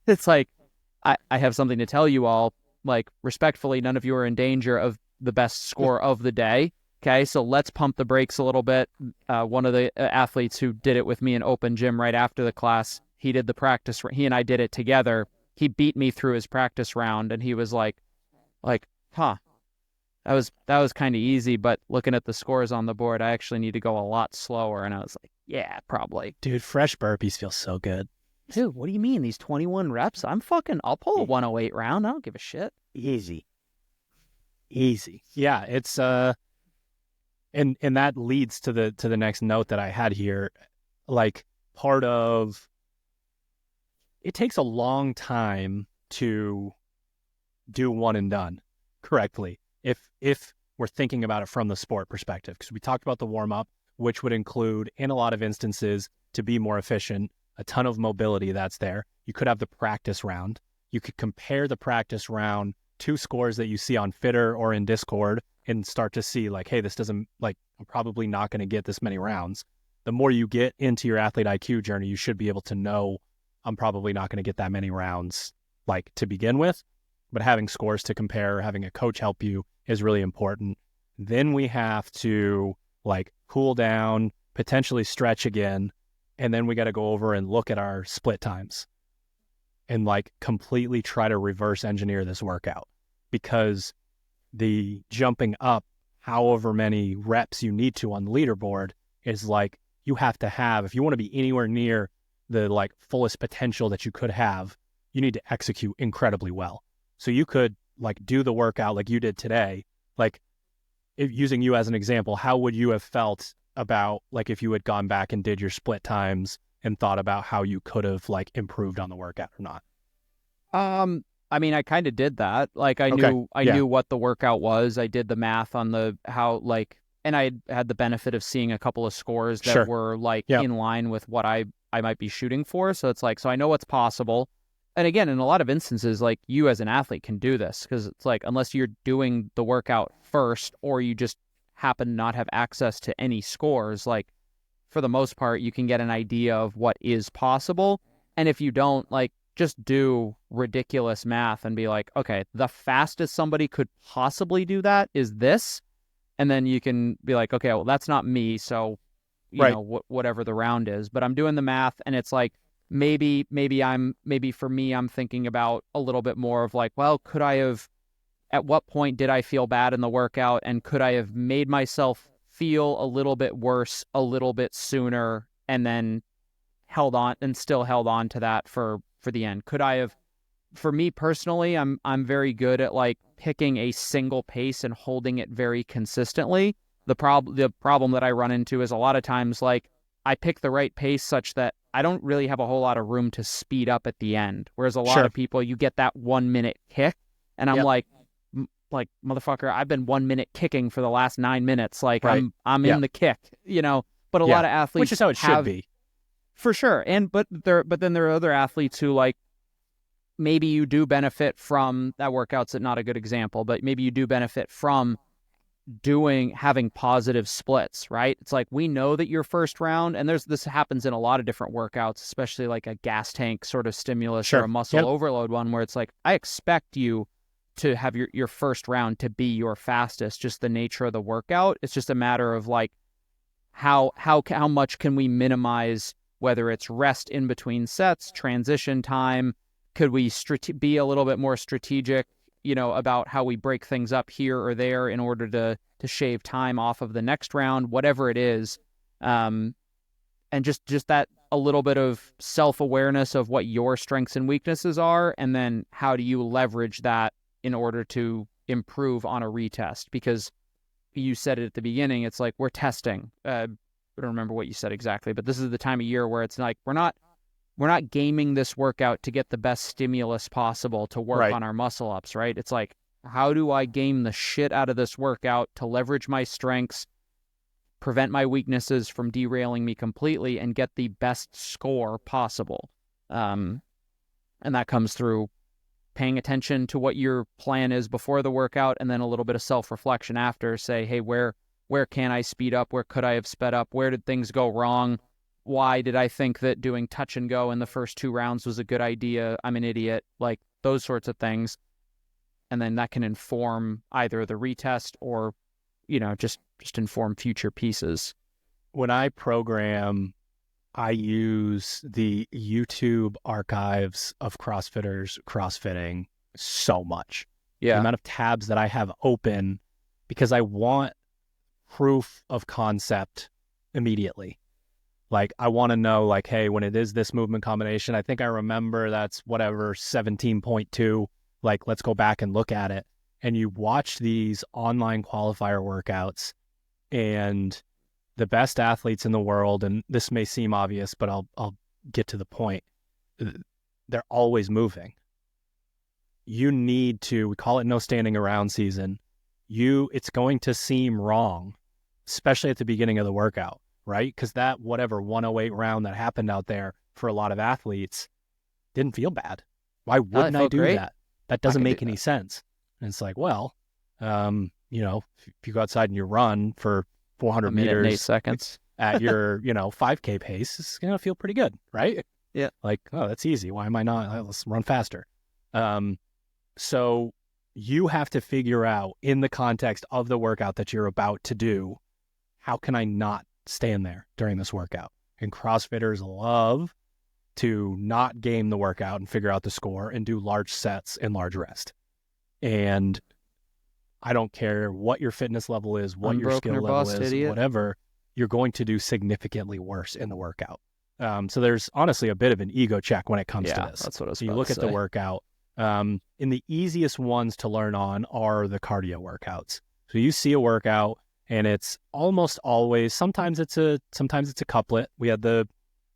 Speaker 2: I have something to tell you all. Like, respectfully, none of you are in danger of the best score of the day. Okay, so let's pump the brakes a little bit. One of the athletes who did it with me in open gym right after the class, he did the practice. He and I did it together. He beat me through his practice round, and he was like, huh, that was kind of easy, but looking at the scores on the board, I actually need to go a lot slower. And I was like, yeah, probably.
Speaker 1: Dude, fresh burpees feel so good.
Speaker 2: Dude, what do you mean? These 21 reps? I'll pull a 108 round. I don't give a shit.
Speaker 1: Easy. Yeah, it's and that leads to the next note that I had here. Like, part of it takes a long time to do one and done correctly if we're thinking about it from the sport perspective, because we talked about the warm-up, which would include, in a lot of instances, to be more efficient, a ton of mobility that's there. You could have the practice round. You could compare the practice round to scores that you see on Fitter or in Discord and start to see like, hey, this doesn't, like, I'm probably not going to get this many rounds. The more you get into your athlete IQ journey, you should be able to know I'm probably not going to get that many rounds, like, to begin with. But having scores to compare, having a coach help you is really important. Then we have to like cool down, potentially stretch again. And then we got to go over and look at our split times and like completely try to reverse engineer this workout, because the jumping up however many reps you need to on the leaderboard is like, you have to have, if you want to be anywhere near the like fullest potential that you could have, you need to execute incredibly well. So you could like do the workout like you did today, like using you as an example, how would you have felt about like if you had gone back and did your split times and thought about how you could have like improved on the workout or not?
Speaker 2: I mean, I kind of did that. Like I knew what the workout was. I did the math on and I had the benefit of seeing a couple of scores that were like in line with what I might be shooting for. So it's like, so I know what's possible. And again, in a lot of instances, like, you as an athlete can do this, because it's like, unless you're doing the workout first or you just happen to not have access to any scores, like, for the most part, you can get an idea of what is possible. And if you don't, like, just do ridiculous math and be like, okay, the fastest somebody could possibly do that is this. And then you can be like, okay, well, that's not me. So, you know, whatever the round is, but I'm doing the math, and it's like, maybe for me, I'm thinking about a little bit more of like, well, at what point did I feel bad in the workout, and could I have made myself feel a little bit worse a little bit sooner, and then held on to that for the end? Could I have, for me personally, I'm very good at like picking a single pace and holding it very consistently. The problem that I run into is a lot of times, like, I pick the right pace such that I don't really have a whole lot of room to speed up at the end. Whereas a lot of people, you get that 1 minute kick, and I'm like, motherfucker, I've been 1 minute kicking for the last 9 minutes. Like, I'm in the kick, you know. But a lot of athletes,
Speaker 1: which is how it should be,
Speaker 2: for sure. And but then there are other athletes who, like, maybe you do benefit from that. Workout's not a good example, but maybe you do benefit from having positive splits, right? It's like, we know that your first round, and this happens in a lot of different workouts, especially like a gas tank sort of stimulus or a muscle overload one, where it's like, I expect you to have your first round to be your fastest, just the nature of the workout. It's just a matter of like, how much can we minimize, whether it's rest in between sets, transition time, could we be a little bit more strategic, about how we break things up here or there in order to shave time off of the next round, whatever it is. And just that a little bit of self-awareness of what your strengths and weaknesses are, and then how do you leverage that in order to improve on a retest? Because you said it at the beginning, it's like, we're testing. I don't remember what you said exactly, but this is the time of year where it's like, we're not gaming this workout to get the best stimulus possible to work on our muscle ups, right? It's like, how do I game the shit out of this workout to leverage my strengths, prevent my weaknesses from derailing me completely, and get the best score possible? And that comes through paying attention to what your plan is before the workout, and then a little bit of self-reflection after. Say, hey, where can I speed up? Where could I have sped up? Where did things go wrong? Why did I think that doing touch and go in the first 2 rounds was a good idea? I'm an idiot. Like, those sorts of things. And then that can inform either the retest or, just inform future pieces.
Speaker 1: When I program, I use the YouTube archives of CrossFitters crossfitting so much.
Speaker 2: Yeah.
Speaker 1: The amount of tabs that I have open, because I want proof of concept immediately. Like, I want to know, like, hey, when it is this movement combination, I think I remember that's whatever, 17.2. Like, let's go back and look at it. And you watch these online qualifier workouts, and the best athletes in the world, and this may seem obvious, but I'll get to the point. They're always moving. You need to, we call it no standing around season. It's going to seem wrong, especially at the beginning of the workout, right? Because that whatever 108 round that happened out there for a lot of athletes didn't feel bad. Why wouldn't I do that? That doesn't make any sense. And it's like, well, if you go outside and you run for 400 meters
Speaker 2: and 8 seconds
Speaker 1: at your 5K pace, it's gonna feel pretty good, right?
Speaker 2: Yeah.
Speaker 1: Like, oh, that's easy. Why am I not? Let's run faster. So you have to figure out, in the context of the workout that you're about to do, how can I not stand there during this workout? And CrossFitters love to not game the workout and figure out the score and do large sets and large rest. And I don't care what your fitness level is, what your skill level is,
Speaker 2: idiot.
Speaker 1: Whatever, you're going to do significantly worse in the workout. So there's honestly a bit of an ego check when it comes to this.
Speaker 2: That's what I was
Speaker 1: So you look at the workout. And the easiest ones to learn on are the cardio workouts. So you see a workout, and it's almost always, sometimes it's a couplet. We had the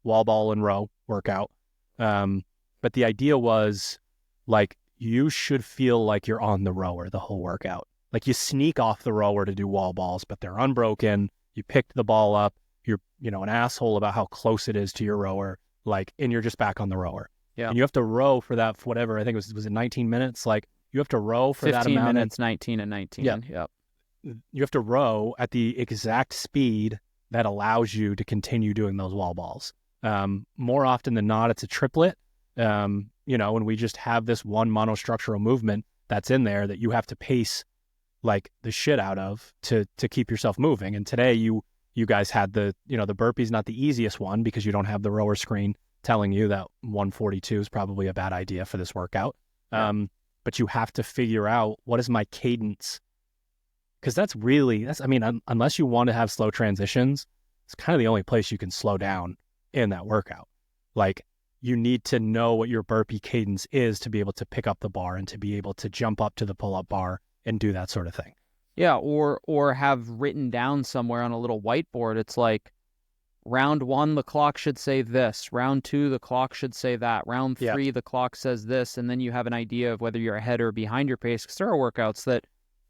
Speaker 1: wall ball and row workout. But the idea was, like, you should feel like you're on the rower the whole workout. Like, you sneak off the rower to do wall balls, but they're unbroken. You picked the ball up. You're, an asshole about how close it is to your rower, like, and you're just back on the rower.
Speaker 2: Yeah.
Speaker 1: And you have to row for that, for whatever, I think was it 19 minutes? Like, you have to row for that amount.
Speaker 2: 15 minutes, 19 and 19.
Speaker 1: Yeah.
Speaker 2: Yep.
Speaker 1: You have to row at the exact speed that allows you to continue doing those wall balls. More often than not, it's a triplet. And we just have this one monostructural movement that's in there that you have to pace like the shit out of to keep yourself moving. And today you guys had the burpee's not the easiest one because you don't have the rower screen telling you that 142 is probably a bad idea for this workout.
Speaker 2: Yeah.
Speaker 1: But you have to figure out, what is my cadence? Because unless you want to have slow transitions, it's kind of the only place you can slow down in that workout. Like, you need to know what your burpee cadence is to be able to pick up the bar and to be able to jump up to the pull-up bar and do that sort of thing.
Speaker 2: Yeah, or have written down somewhere on a little whiteboard. It's like, round 1, the clock should say this. Round 2, the clock should say that. Round 3, the clock says this. And then you have an idea of whether you're ahead or behind your pace. Because there are workouts that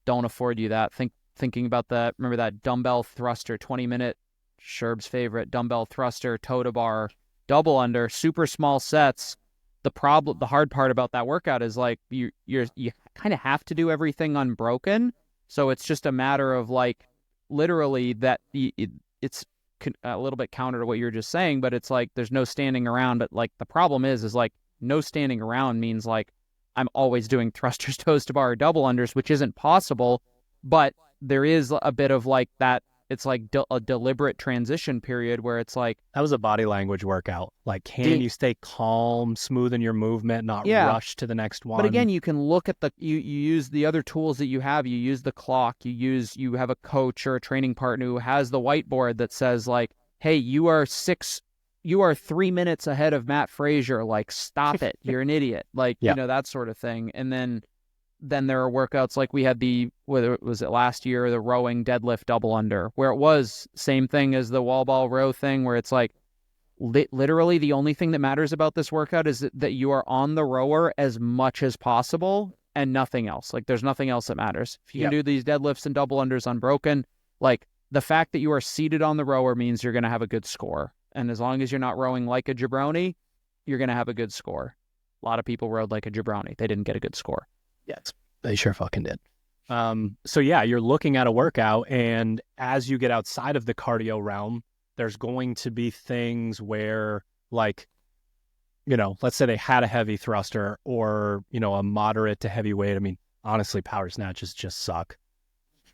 Speaker 2: don't afford you that. Thinking about that, remember that dumbbell thruster, 20-minute, Sherb's favorite, dumbbell thruster, toe to bar, double under, super small sets. The hard part about that workout is, like, you kind of have to do everything unbroken. So it's just a matter of like literally that it's a little bit counter to what you were just saying, but it's like there's no standing around. But like the problem is like no standing around means like I'm always doing thrusters, toes to bar, or double unders, which isn't possible. But there is a bit of like that. It's like a deliberate transition period where it's like
Speaker 1: that was a body language workout. Like, can you stay calm, smooth in your movement, not rush to the next one?
Speaker 2: But again, you can look at you use the other tools that you have. You use the clock. You have a coach or a training partner who has the whiteboard that says like, hey, you are 3 minutes ahead of Matt Frazier. Like, stop it. You're an idiot. Like, that sort of thing. And then there are workouts like we had whether it was last year, the rowing deadlift double under, where it was same thing as the wall ball row thing, where it's like literally the only thing that matters about this workout is that you are on the rower as much as possible and nothing else. Like there's nothing else that matters. If you can do these deadlifts and double unders unbroken, like the fact that you are seated on the rower means you're going to have a good score. And as long as you're not rowing like a jabroni, you're going to have a good score. A lot of people rowed like a jabroni. They didn't get a good score.
Speaker 1: Yes, they sure fucking did. So yeah, you're looking at a workout, and as you get outside of the cardio realm, there's going to be things where, like, let's say they had a heavy thruster or, a moderate to heavy weight. I mean, honestly, power snatches just suck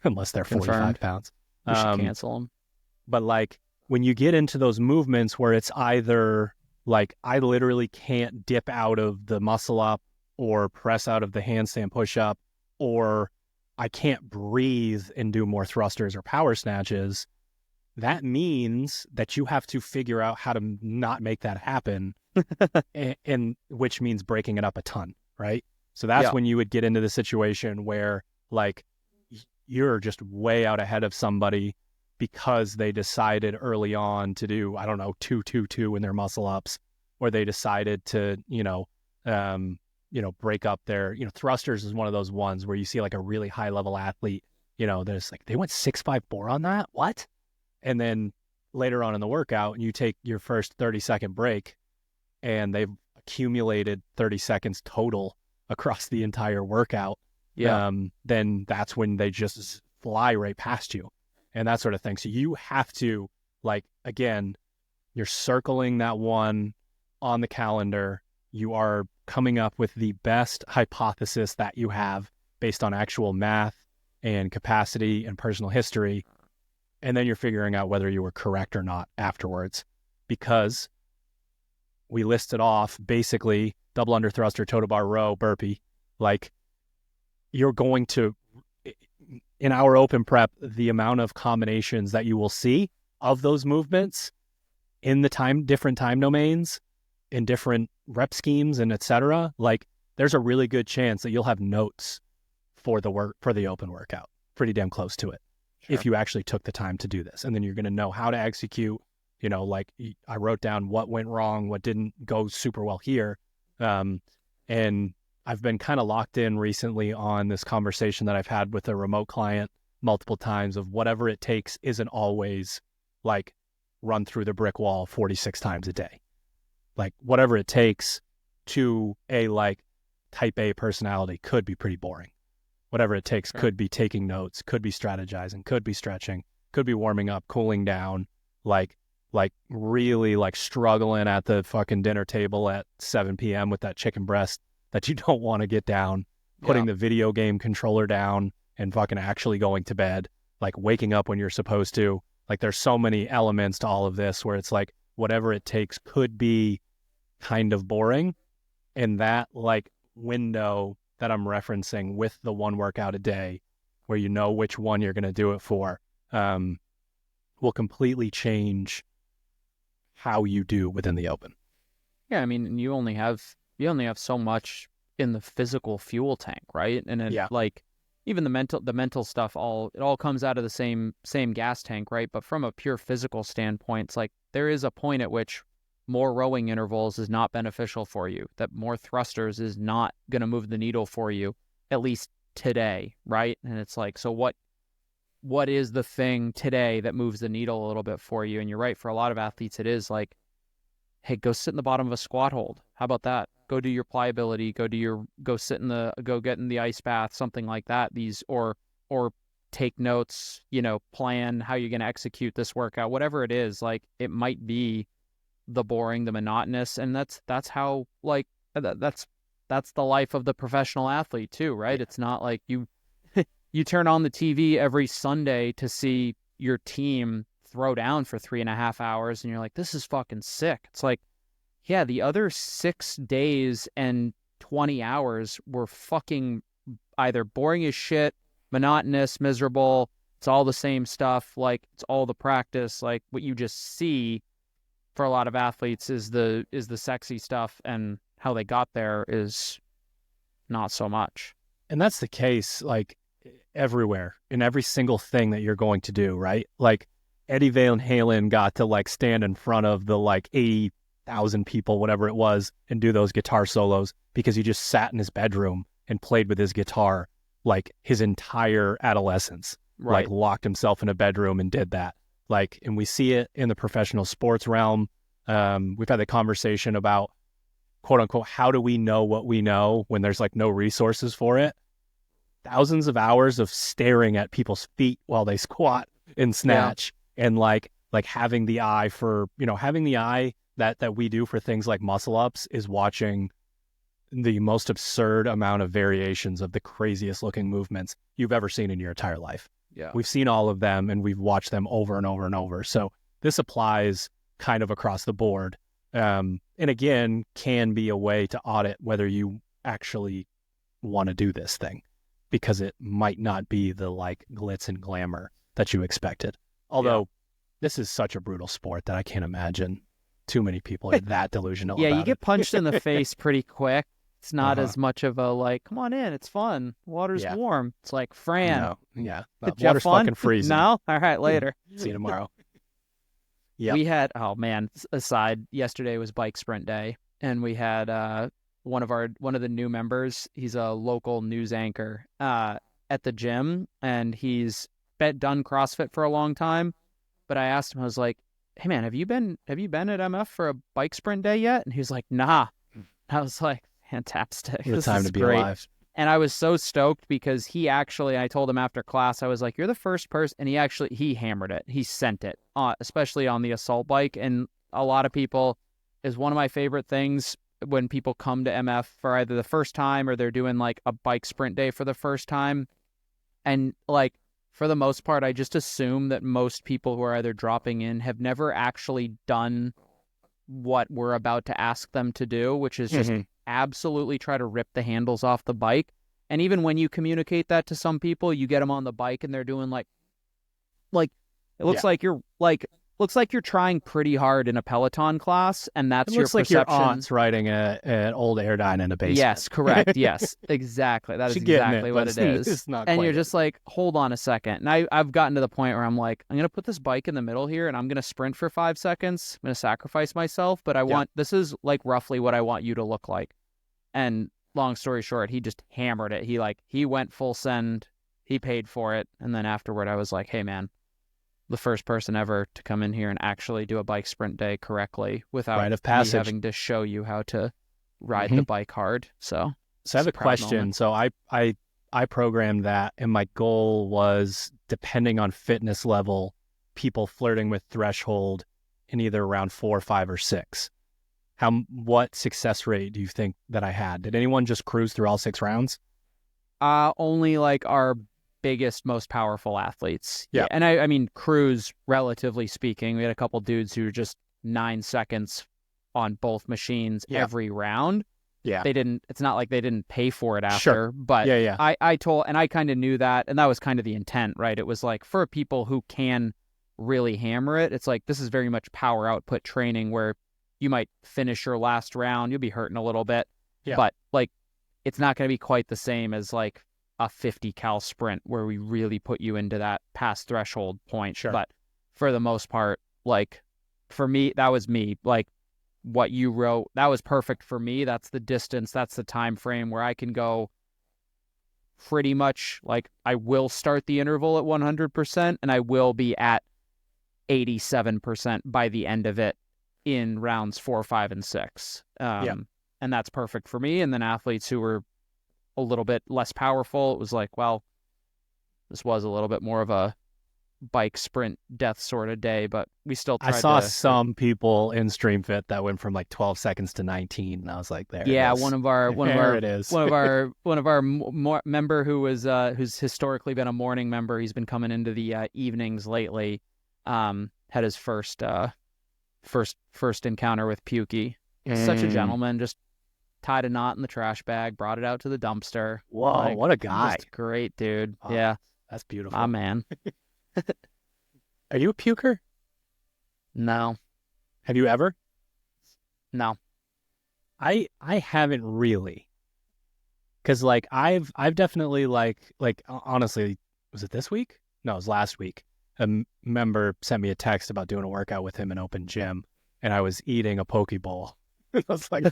Speaker 1: unless they're 45 pounds.
Speaker 2: We should cancel them.
Speaker 1: But like when you get into those movements where it's either like I literally can't dip out of the muscle up or press out of the handstand push-up, or I can't breathe and do more thrusters or power snatches, that means that you have to figure out how to not make that happen, and which means breaking it up a ton, right? So that's when you would get into the situation where, like, you're just way out ahead of somebody because they decided early on to do, I don't know, 2-2-2 in their muscle ups, or they decided to, break up their, thrusters is one of those ones where you see like a really high level athlete, there's like, they went 654 on that. What? And then later on in the workout, you take your first 30-second break and they've accumulated 30 seconds total across the entire workout. Then that's when they just fly right past you and that sort of thing. So you have to, like, again, you're circling that one on the calendar. You are coming up with the best hypothesis that you have based on actual math and capacity and personal history. And then you're figuring out whether you were correct or not afterwards, because we listed off basically double under thruster, toe to bar row, burpee. Like, you're going to, in our open prep, the amount of combinations that you will see of those movements in the different time domains, in different rep schemes and et cetera, like there's a really good chance that you'll have notes for the open workout, pretty damn close to it. Sure. If you actually took the time to do this. And then you're going to know how to execute, like I wrote down what went wrong, what didn't go super well here. And I've been kind of locked in recently on this conversation that I've had with a remote client multiple times of whatever it takes isn't always like run through the brick wall 46 times a day. Like whatever it takes to a like type A personality could be pretty boring. Whatever it takes could be taking notes, could be strategizing, could be stretching, could be warming up, cooling down, like really like struggling at the fucking dinner table at 7 p.m. with that chicken breast that you don't want to get down, putting the video game controller down and fucking actually going to bed, like waking up when you're supposed to. Like there's so many elements to all of this where it's like whatever it takes could be kind of boring. And that like window that I'm referencing with the one workout a day where you know which one you're going to do it for will completely change how you do within the open.
Speaker 2: Yeah, I mean, you only have so much in the physical fuel tank, right? And then like even the mental stuff, it all comes out of the same gas tank, right? But from a pure physical standpoint, it's like there is a point at which more rowing intervals is not beneficial for you, that more thrusters is not going to move the needle for you, at least today, right? And it's like, so what is the thing today that moves the needle a little bit for you? And you're right, for a lot of athletes, it is like, hey, go sit in the bottom of a squat hold. How about that? Go do your pliability, go get in the ice bath, something like that. Or take notes, plan how you're going to execute this workout, whatever it is. Like, it might be the boring, the monotonous, and that's how, like, that's the life of the professional athlete too, right? It's not like you turn on the TV every Sunday to see your team throw down for 3.5 hours and you're like, this is fucking sick. It's like, yeah, the other 6 days and 20 hours were fucking either boring as shit, monotonous, miserable. It's all the same stuff. Like, it's all the practice. Like, what you just see for a lot of athletes is the sexy stuff, and how they got there is not so much.
Speaker 1: And that's the case, like, everywhere, in every single thing that you're going to do, right? Like, Eddie Van Halen got to, like, stand in front of the, like, 80,000 people, whatever it was, and do those guitar solos because he just sat in his bedroom and played with his guitar, like, his entire adolescence.
Speaker 2: Right.
Speaker 1: Like, locked himself in a bedroom and did that. Like, and we see it in the professional sports realm. We've had the conversation about, quote unquote, how do we know what we know when there's, like, no resources for it? Thousands of hours of staring at people's feet while they squat and snatch, and like having the eye for, having the eye that we do for things like muscle ups is watching the most absurd amount of variations of the craziest looking movements you've ever seen in your entire life.
Speaker 2: Yeah.
Speaker 1: We've seen all of them and we've watched them over and over and over. So this applies kind of across the board. And again, can be a way to audit whether you actually want to do this thing, because it might not be the, like, glitz and glamour that you expected. Although this is such a brutal sport that I can't imagine too many people are that delusional about
Speaker 2: you get
Speaker 1: it.
Speaker 2: punched in the face pretty quick. It's not as much of a, like, come on in, it's fun, water's warm. It's like, Fran.
Speaker 1: No,
Speaker 2: water's
Speaker 1: fucking freezing.
Speaker 2: No? All right, later.
Speaker 1: See you tomorrow. Yeah.
Speaker 2: We had, oh man, aside, yesterday was bike sprint day, and we had one of the new members. He's a local news anchor at the gym, and he's done CrossFit for a long time. But I asked him, I was like, hey man, have you been at MF for a bike sprint day yet? And he was like, nah. I was like, fantastic.
Speaker 1: What a time to be
Speaker 2: great.
Speaker 1: alive.
Speaker 2: And I was so stoked because I told him after class, I was like, you're the first person. And he hammered it. He sent it, especially on the assault bike. And a lot of people, is one of my favorite things when people come to MF for either the first time or they're doing, like, a bike sprint day for the first time. And, like, for the most part, I just assume that most people who are either dropping in have never actually done what we're about to ask them to do, which is just absolutely try to rip the handles off the bike. And even when you communicate that to some people, you get them on the bike and they're doing like it looks like you're trying pretty hard in a Peloton class, and that's your perception.
Speaker 1: It looks like your aunt's riding an old Airdyne in a basement.
Speaker 2: Yes, correct. Yes, exactly. That is exactly what it is.
Speaker 1: It's not
Speaker 2: and
Speaker 1: quite
Speaker 2: you're just like, hold on a second. And I've gotten to the point where I'm like, I'm going to put this bike in the middle here, and I'm going to sprint for 5 seconds. I'm going to sacrifice myself, but this is, like, roughly what I want you to look like. And long story short, he just hammered it. He went full send. He paid for it. And then afterward, I was like, hey, man, the first person ever to come in here and actually do a bike sprint day correctly without me having to show you how to ride the bike hard. So
Speaker 1: I have a question. Moment. So I programmed that, and my goal was, depending on fitness level, people flirting with threshold in either round 4, 5, or 6. What success rate do you think that I had? Did anyone just cruise through all 6 rounds?
Speaker 2: Only, like, our biggest, most powerful athletes.
Speaker 1: Yeah.
Speaker 2: And I mean, cruise, relatively speaking, we had a couple dudes who were just 9 seconds on both machines every round.
Speaker 1: Yeah.
Speaker 2: It's not like they didn't pay for it after,
Speaker 1: sure.
Speaker 2: But
Speaker 1: I
Speaker 2: kind of knew that, and that was kind of the intent, right? It was like, for people who can really hammer it, it's like, this is very much power output training where you might finish your last round, you'll be hurting a little bit, but, like, it's not going to be quite the same as, like, a 50 cal sprint where we really put you into that past threshold point.
Speaker 1: Sure.
Speaker 2: But for the most part, like, for me, that was me. Like, what you wrote, that was perfect for me. That's the distance, that's the time frame where I can go pretty much, like, I will start the interval at 100% and I will be at 87% by the end of it in rounds 4, 5, and 6. And that's perfect for me. And then athletes who were a little bit less powerful, it was like, well, this was a little bit more of a bike sprint death sort of day, but we still tried
Speaker 1: I saw
Speaker 2: to.
Speaker 1: some people in StreamFit that went from like 12 seconds to 19, and I was like, there
Speaker 2: Yeah,
Speaker 1: it is. There it is.
Speaker 2: one of our member who was who's historically been a morning member. He's been coming into the evenings lately. Had his first encounter with Pukey. Such a gentleman, just tied a knot in the trash bag, brought it out to the dumpster.
Speaker 1: Whoa,
Speaker 2: Like,
Speaker 1: what a guy.
Speaker 2: just great dude.
Speaker 1: Oh,
Speaker 2: yeah,
Speaker 1: that's beautiful.
Speaker 2: my man.
Speaker 1: Are you a puker?
Speaker 2: No,
Speaker 1: Have you ever?
Speaker 2: no.
Speaker 1: I haven't really. Cause like I've definitely like honestly, was it this week? No, it was last week. A member sent me a text about doing a workout with him in open gym, and I was eating a poke bowl. I was like,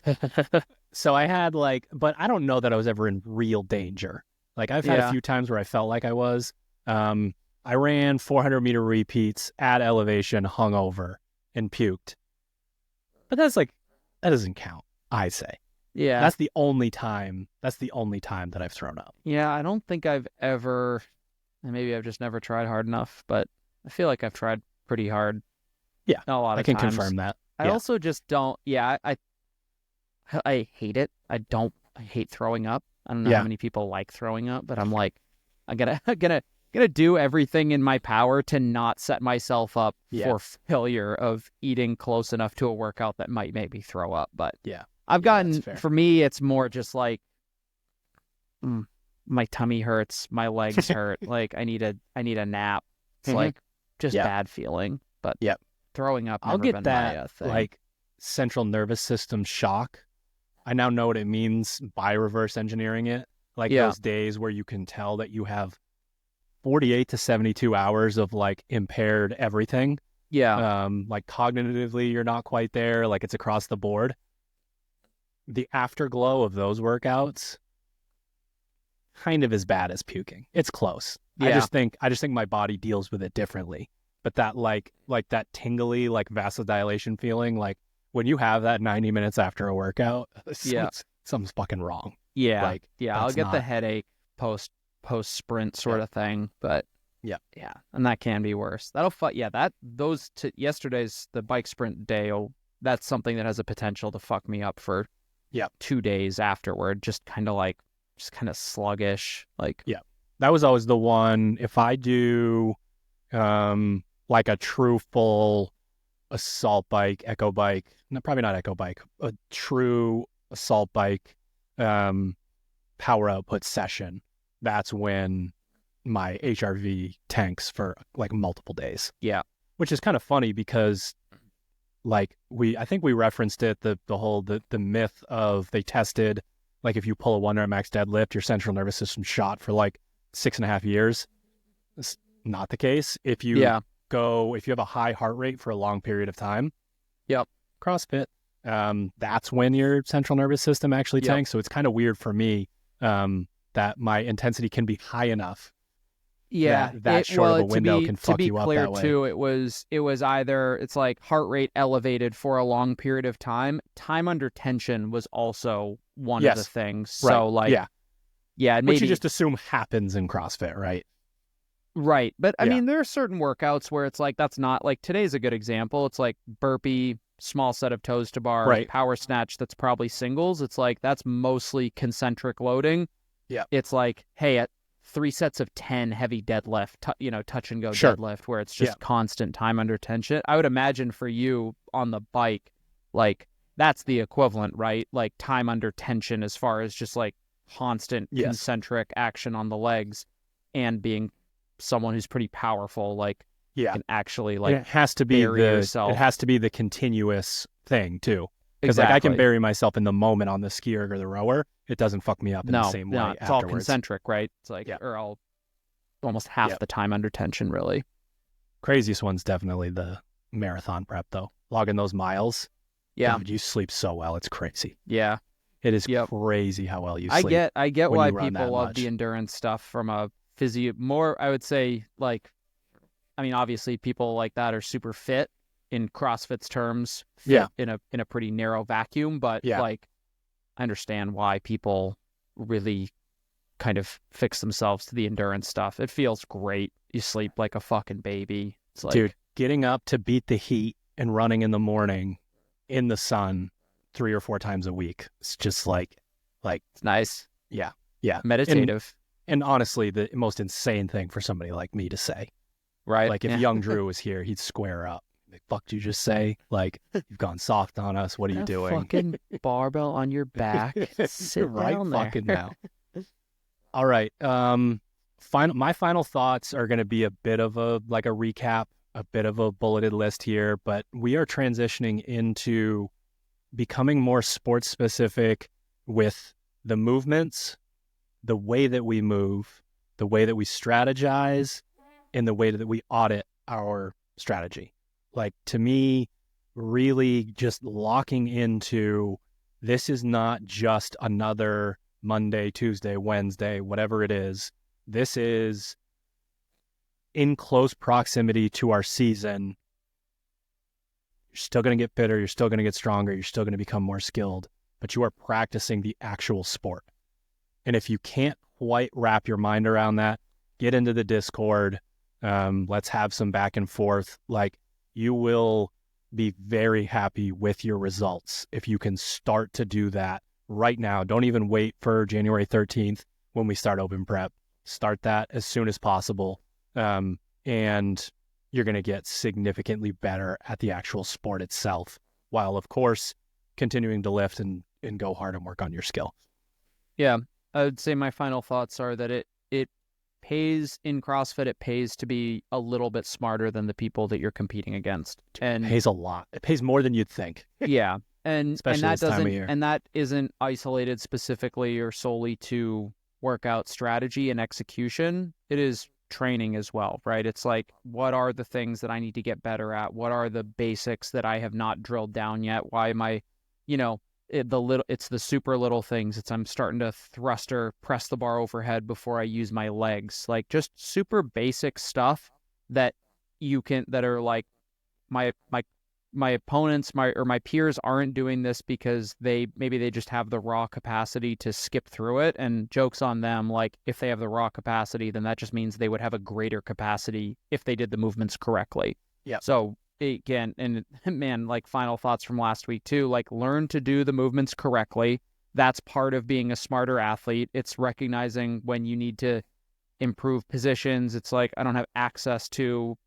Speaker 1: so I had like, but I don't know that I was ever in real danger. Like I've had a few times where I felt like I was. I ran 400-meter repeats at elevation, hungover, and puked. But that's like, that doesn't count, I say.
Speaker 2: Yeah.
Speaker 1: That's the only time that I've thrown up.
Speaker 2: Yeah, I don't think I've ever, and maybe I've just never tried hard enough, but I feel like I've tried pretty hard.
Speaker 1: Yeah,
Speaker 2: a lot of
Speaker 1: I can
Speaker 2: times.
Speaker 1: confirm that.
Speaker 2: I also just don't, I hate it. I hate throwing up. I don't know how many people like throwing up, but I'm like, I'm gonna do everything in my power to not set myself up for failure of eating close enough to a workout that might make me throw up. But I've gotten, for me, it's more just like, my tummy hurts, my legs hurt, like I need a nap. It's like just bad feeling. But throwing up,
Speaker 1: I'll
Speaker 2: never
Speaker 1: get
Speaker 2: been
Speaker 1: that
Speaker 2: my thing.
Speaker 1: like central nervous system shock. I now know what it means by reverse engineering it. Like those days where you can tell that you have 48 to 72 hours of like impaired everything.
Speaker 2: Yeah.
Speaker 1: Like cognitively, you're not quite there. Like it's across the board. The afterglow of those workouts, kind of as bad as puking. It's close.
Speaker 2: Yeah.
Speaker 1: I just think my body deals with it differently. But that like that tingly, like vasodilation feeling, like when you have that 90 minutes after a workout, something's fucking wrong.
Speaker 2: Yeah.
Speaker 1: Like,
Speaker 2: I'll get the headache post sprint sort of thing, but and that can be worse. Yesterday's the bike sprint day. That's something that has a potential to fuck me up for 2 days afterward. Just kind of sluggish. Like
Speaker 1: that was always the one. If I do like a true full assault bike, echo bike, no, probably not echo bike, a true assault bike power output session, that's when my HRV tanks for like multiple days.
Speaker 2: Yeah.
Speaker 1: Which is kind of funny because like I think we referenced it, the whole myth of they tested like if you pull a 1 rep max deadlift, your central nervous system shot for like 6.5 years. It's not the case. If you have a high heart rate for a long period of time, CrossFit, that's when your central nervous system actually tanks. So it's kind of weird for me that my intensity can be high enough. That short of a window can fuck you up that way.
Speaker 2: To be clear, too, it was either it's like heart rate elevated for a long period of time. Time under tension was also one of the things. So like, maybe,
Speaker 1: which you just assume happens in CrossFit, right?
Speaker 2: Right. But I mean, there are certain workouts where it's like, that's not like, today's a good example. It's like burpee, small set of toes to bar, power snatch. That's probably singles. It's like, that's mostly concentric loading.
Speaker 1: Yeah.
Speaker 2: It's like, hey, at 3 sets of 10 heavy deadlift, touch and go deadlift, where it's just constant time under tension. I would imagine for you on the bike, like that's the equivalent, right? Like time under tension as far as just like constant concentric action on the legs, and being someone who's pretty powerful, like can actually like,
Speaker 1: and it has to be
Speaker 2: yourself.
Speaker 1: It has to be the continuous thing too. Because like I can bury myself in the moment on the skier or the rower, it doesn't fuck me up in the same way.
Speaker 2: It's all concentric, right? It's like, or all almost half the time under tension, really.
Speaker 1: Craziest one's definitely the marathon prep, though. Logging those miles.
Speaker 2: Yeah,
Speaker 1: God, you sleep so well. It's crazy.
Speaker 2: Yeah,
Speaker 1: it is crazy how well you sleep.
Speaker 2: I get why people love the endurance stuff from a more. I would say, like, I mean, obviously people like that are super fit in CrossFit's terms, in a pretty narrow vacuum, but like I understand why people really kind of fix themselves to the endurance stuff. It feels great. You sleep like a fucking baby. It's like,
Speaker 1: dude, getting up to beat the heat and running in the morning in the sun 3 or 4 times a week. It's just like
Speaker 2: it's nice.
Speaker 1: Yeah.
Speaker 2: Meditative.
Speaker 1: And honestly, the most insane thing for somebody like me to say.
Speaker 2: Right.
Speaker 1: Like if young Drew was here, he'd square up. Like, fuck, did you just say? Like, you've gone soft on us. What are you doing?
Speaker 2: Fucking barbell on your back. Sit
Speaker 1: right
Speaker 2: down there.
Speaker 1: Fucking now. All right. My final thoughts are going to be a bit of a recap, a bit of a bulleted list here, but we are transitioning into becoming more sports specific with the movements, the way that we move, the way that we strategize, and the way that we audit our strategy. Like, to me, really just locking into, this is not just another Monday, Tuesday, Wednesday, whatever it is. This is in close proximity to our season. You're still going to get fitter. You're still going to get stronger. You're still going to become more skilled, but you are practicing the actual sport. And if you can't quite wrap your mind around that, get into the Discord. Let's have some back and forth. Like, you will be very happy with your results if you can start to do that right now. Don't even wait for January 13th when we start open prep. Start that as soon as possible. And you're going to get significantly better at the actual sport itself, while, of course, continuing to lift and go hard and work on your skill.
Speaker 2: Yeah, I would say my final thoughts are that it pays in CrossFit. It pays to be a little bit smarter than the people that you're competing against. And
Speaker 1: it pays a lot. It pays more than you'd think.
Speaker 2: Yeah. And
Speaker 1: especially
Speaker 2: that
Speaker 1: this time of year.
Speaker 2: And that isn't isolated specifically or solely to workout strategy and execution. It is training as well, right? It's like, what are the things that I need to get better at? What are the basics that I have not drilled down yet? Why am I, it's the super little things. It's, I'm starting to press the bar overhead before I use my legs. Like, just super basic stuff that are like, my opponents, my peers aren't doing this because maybe they just have the raw capacity to skip through it, and joke's on them. Like, if they have the raw capacity, then that just means they would have a greater capacity if they did the movements correctly.
Speaker 1: Yeah.
Speaker 2: So again, and man, like, final thoughts from last week too, like, learn to do the movements correctly. That's part of being a smarter athlete. It's recognizing when you need to improve positions. It's like, I don't have access to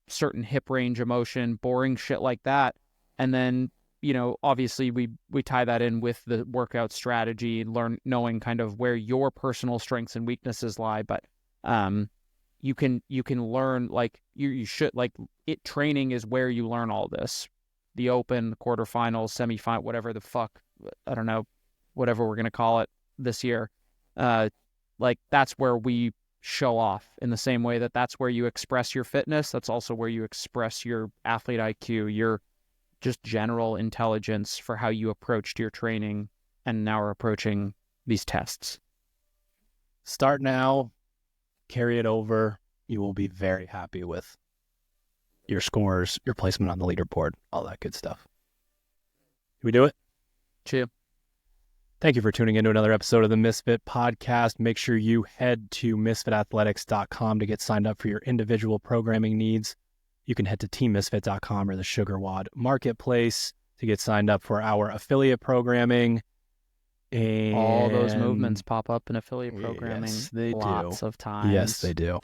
Speaker 2: certain hip range of motion, boring shit like that. And then, obviously we tie that in with the workout strategy, knowing kind of where your personal strengths and weaknesses lie. But you can learn, like, you should, like, training is where you learn all this. The open, the quarterfinals, semifinal, whatever the fuck, I don't know, whatever we're going to call it this year. Like, that's where we show off, in the same way that's where you express your fitness. That's also where you express your athlete IQ, your just general intelligence for how you approached your training and now are approaching these tests.
Speaker 1: Start now, carry it over. You will be very happy with your scores, your placement on the leaderboard, all that good stuff. Can we do it?
Speaker 2: Cheers.
Speaker 1: Thank you for tuning into another episode of the Misfit podcast. Make sure you head to misfitathletics.com to get signed up for your individual programming needs. You can head to teammisfit.com or the Sugar Wad Marketplace to get signed up for our affiliate programming. And
Speaker 2: all those movements pop up in affiliate programming.
Speaker 1: Yes, they
Speaker 2: lots
Speaker 1: do.
Speaker 2: of times.
Speaker 1: Yes, they do.